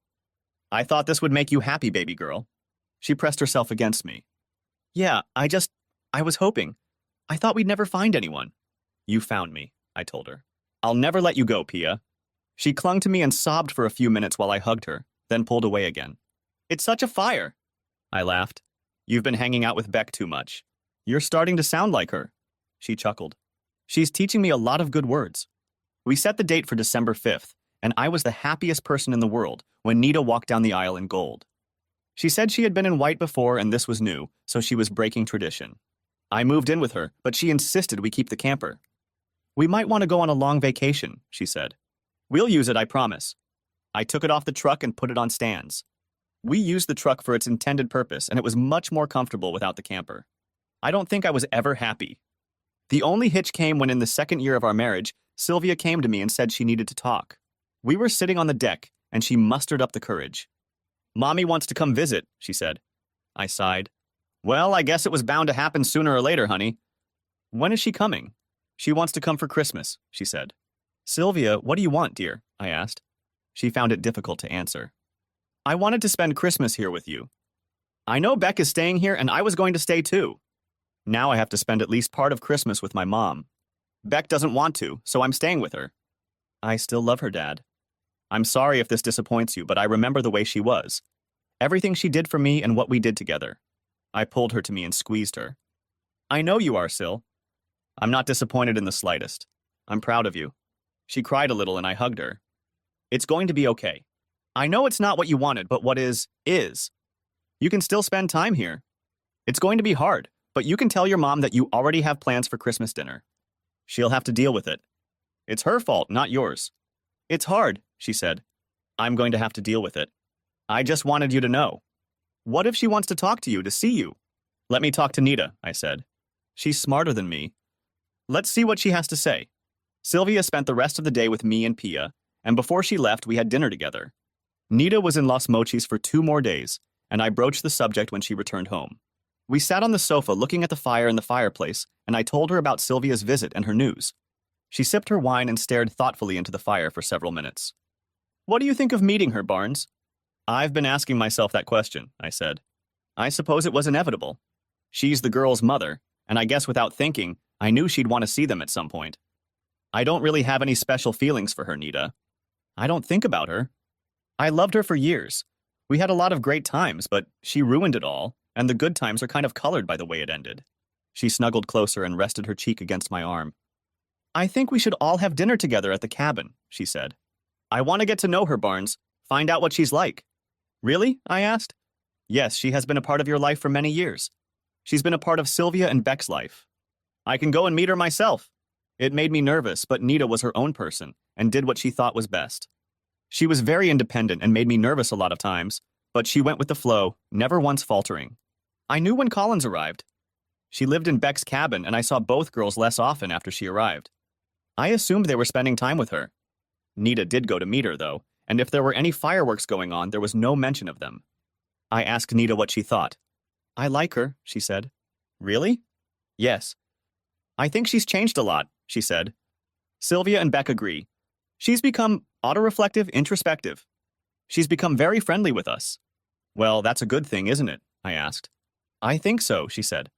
I thought this would make you happy, baby girl. She pressed herself against me. Yeah, I was hoping. I thought we'd never find anyone. You found me, I told her. I'll never let you go, Pia. She clung to me and sobbed for a few minutes while I hugged her, then pulled away again. It's such a fire. I laughed. You've been hanging out with Beck too much. You're starting to sound like her. She chuckled. She's teaching me a lot of good words. We set the date for December 5th, and I was the happiest person in the world when Nita walked down the aisle in gold. She said she had been in white before and this was new, so she was breaking tradition. I moved in with her, but she insisted we keep the camper. We might want to go on a long vacation, she said. We'll use it, I promise. I took it off the truck and put it on stands. We used the truck for its intended purpose, and it was much more comfortable without the camper. I don't think I was ever happy. The only hitch came when in the 2nd year of our marriage, Sylvia came to me and said she needed to talk. We were sitting on the deck, and she mustered up the courage. Mommy wants to come visit, she said. I sighed. Well, I guess it was bound to happen sooner or later, honey. When is she coming? She wants to come for Christmas, she said. Sylvia, what do you want, dear? I asked. She found it difficult to answer. I wanted to spend Christmas here with you. I know Beck is staying here, and I was going to stay too. Now I have to spend at least part of Christmas with my mom. Beck doesn't want to, so I'm staying with her. I still love her, Dad. I'm sorry if this disappoints you, but I remember the way she was. Everything she did for me and what we did together. I pulled her to me and squeezed her. I know you are, Syl. I'm not disappointed in the slightest. I'm proud of you. She cried a little and I hugged her. It's going to be okay. I know it's not what you wanted, but what is, is. You can still spend time here. It's going to be hard, but you can tell your mom that you already have plans for Christmas dinner. She'll have to deal with it. It's her fault, not yours. It's hard, she said. I'm going to have to deal with it. I just wanted you to know. What if she wants to talk to you, to see you? Let me talk to Nita, I said. She's smarter than me. Let's see what she has to say. Sylvia spent the rest of the day with me and Pia, and before she left, we had dinner together. Nita was in Los Mochis for 2 more days, and I broached the subject when she returned home. We sat on the sofa looking at the fire in the fireplace, and I told her about Sylvia's visit and her news. She sipped her wine and stared thoughtfully into the fire for several minutes. What do you think of meeting her, Barnes? I've been asking myself that question, I said. I suppose it was inevitable. She's the girl's mother, and I guess without thinking, I knew she'd want to see them at some point. I don't really have any special feelings for her, Nita. I don't think about her. I loved her for years. We had a lot of great times, but she ruined it all, and the good times are kind of colored by the way it ended. She snuggled closer and rested her cheek against my arm. I think we should all have dinner together at the cabin, she said. I want to get to know her, Barnes. Find out what she's like. Really? I asked. Yes, she has been a part of your life for many years. She's been a part of Sylvia and Beck's life. I can go and meet her myself. It made me nervous, but Nita was her own person and did what she thought was best. She was very independent and made me nervous a lot of times, but she went with the flow, never once faltering. I knew when Collins arrived. She lived in Beck's cabin, and I saw both girls less often after she arrived. I assumed they were spending time with her. Nita did go to meet her, though, and if there were any fireworks going on, there was no mention of them. I asked Nita what she thought. I like her, she said. Really? Yes. I think she's changed a lot, she said. Sylvia and Beck agree. She's become autoreflective, introspective. She's become very friendly with us. Well, that's a good thing, isn't it? I asked. I think so, she said.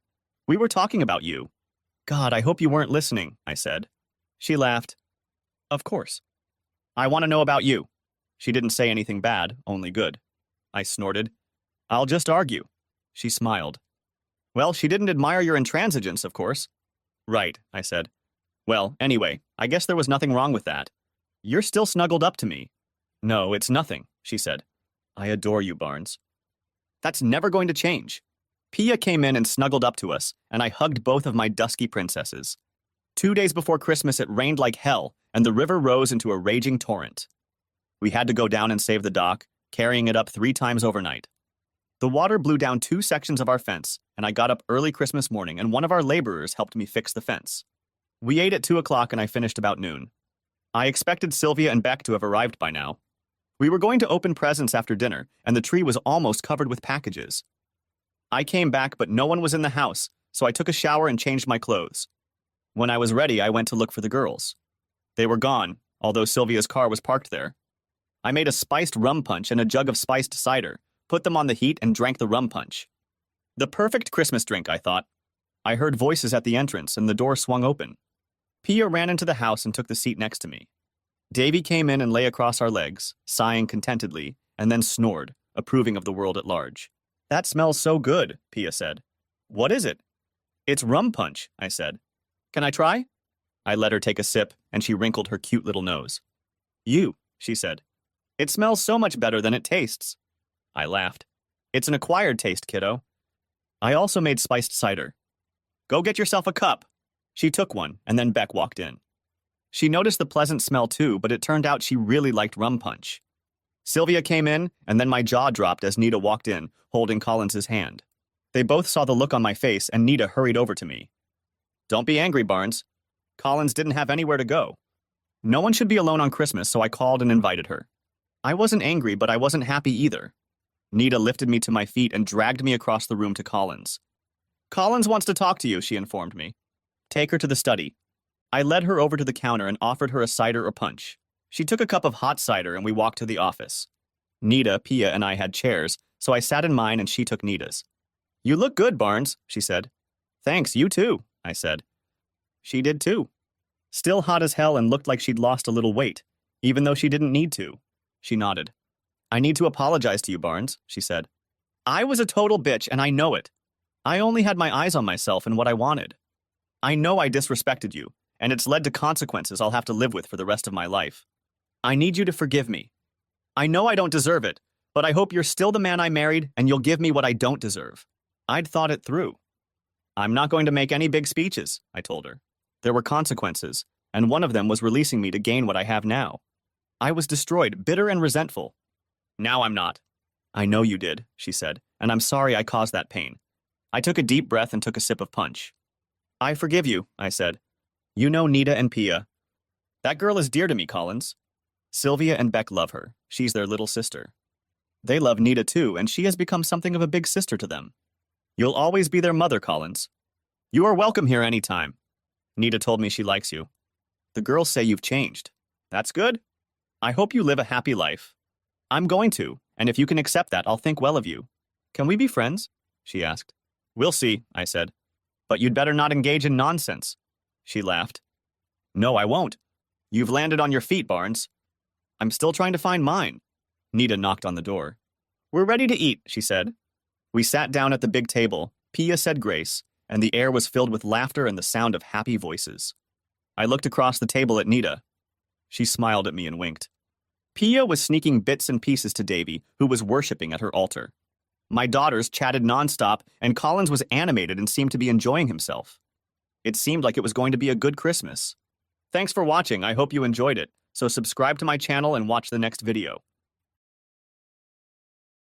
We were talking about you. God, I hope you weren't listening, I said. She laughed. Of course. I want to know about you. She didn't say anything bad, only good. I snorted. I'll just argue. She smiled. Well, she didn't admire your intransigence, of course. Right, I said. Well, anyway, I guess there was nothing wrong with that. You're still snuggled up to me. No, it's nothing, she said. I adore you, Barnes. That's never going to change. Pia came in and snuggled up to us, and I hugged both of my dusky princesses. 2 days before Christmas, it rained like hell, and the river rose into a raging torrent. We had to go down and save the dock, carrying it up 3 times overnight. The water blew down 2 sections of our fence, and I got up early Christmas morning, and one of our laborers helped me fix the fence. We ate at 2 o'clock, and I finished about noon. I expected Sylvia and Beck to have arrived by now. We were going to open presents after dinner, and the tree was almost covered with packages. I came back, but no one was in the house, so I took a shower and changed my clothes. When I was ready, I went to look for the girls. They were gone, although Sylvia's car was parked there. I made a spiced rum punch and a jug of spiced cider, put them on the heat, and drank the rum punch. The perfect Christmas drink, I thought. I heard voices at the entrance, and the door swung open. Pia ran into the house and took the seat next to me. Davy came in and lay across our legs, sighing contentedly, and then snored, approving of the world at large. That smells so good, Pia said. What is it? It's rum punch, I said. Can I try? I let her take a sip, and she wrinkled her cute little nose. You, she said. It smells so much better than it tastes. I laughed. It's an acquired taste, kiddo. I also made spiced cider. Go get yourself a cup. She took one, and then Beck walked in. She noticed the pleasant smell too, but it turned out she really liked rum punch. Sylvia came in, and then my jaw dropped as Nita walked in, holding Collins's hand. They both saw the look on my face, and Nita hurried over to me. Don't be angry, Barnes. Collins didn't have anywhere to go. No one should be alone on Christmas, so I called and invited her. I wasn't angry, but I wasn't happy either. Nita lifted me to my feet and dragged me across the room to Collins. Collins wants to talk to you, she informed me. Take her to the study. I led her over to the counter and offered her a cider or punch. She took a cup of hot cider and we walked to the office. Nita, Pia, and I had chairs, so I sat in mine and she took Nita's. You look good, Barnes, she said. Thanks, you too, I said. She did too. Still hot as hell and looked like she'd lost a little weight, even though she didn't need to. She nodded. I need to apologize to you, Barnes, she said. I was a total bitch and I know it. I only had my eyes on myself and what I wanted. I know I disrespected you, and it's led to consequences I'll have to live with for the rest of my life. I need you to forgive me. I know I don't deserve it, But I hope you're still the man I married and you'll give me what I don't deserve. I'd thought it through. I'm not going to make any big speeches, I told her. There were consequences, and one of them was releasing me to gain what I have now. I was destroyed, bitter and resentful. Now I'm not. I know you did, she said, and I'm sorry I caused that pain. I took a deep breath and took a sip of punch. I forgive you, I said. You know Nita and Pia. That girl is dear to me, Collins. Sylvia and Beck love her. She's their little sister. They love Nita too, and she has become something of a big sister to them. You'll always be their mother, Collins. You are welcome here anytime. Nita told me she likes you. The girls say you've changed. That's good. I hope you live a happy life. I'm going to, and if you can accept that, I'll think well of you. Can we be friends? She asked. We'll see, I said. But you'd better not engage in nonsense. She laughed. No, I won't. You've landed on your feet, Barnes. I'm still trying to find mine. Nita knocked on the door. We're ready to eat, she said. We sat down at the big table. Pia said grace, and the air was filled with laughter and the sound of happy voices. I looked across the table at Nita. She smiled at me and winked. Pia was sneaking bits and pieces to Davy, who was worshipping at her altar. My daughters chatted nonstop, and Collins was animated and seemed to be enjoying himself. It seemed like it was going to be a good Christmas. Thanks for watching. I hope you enjoyed it. So subscribe to my channel and watch the next video.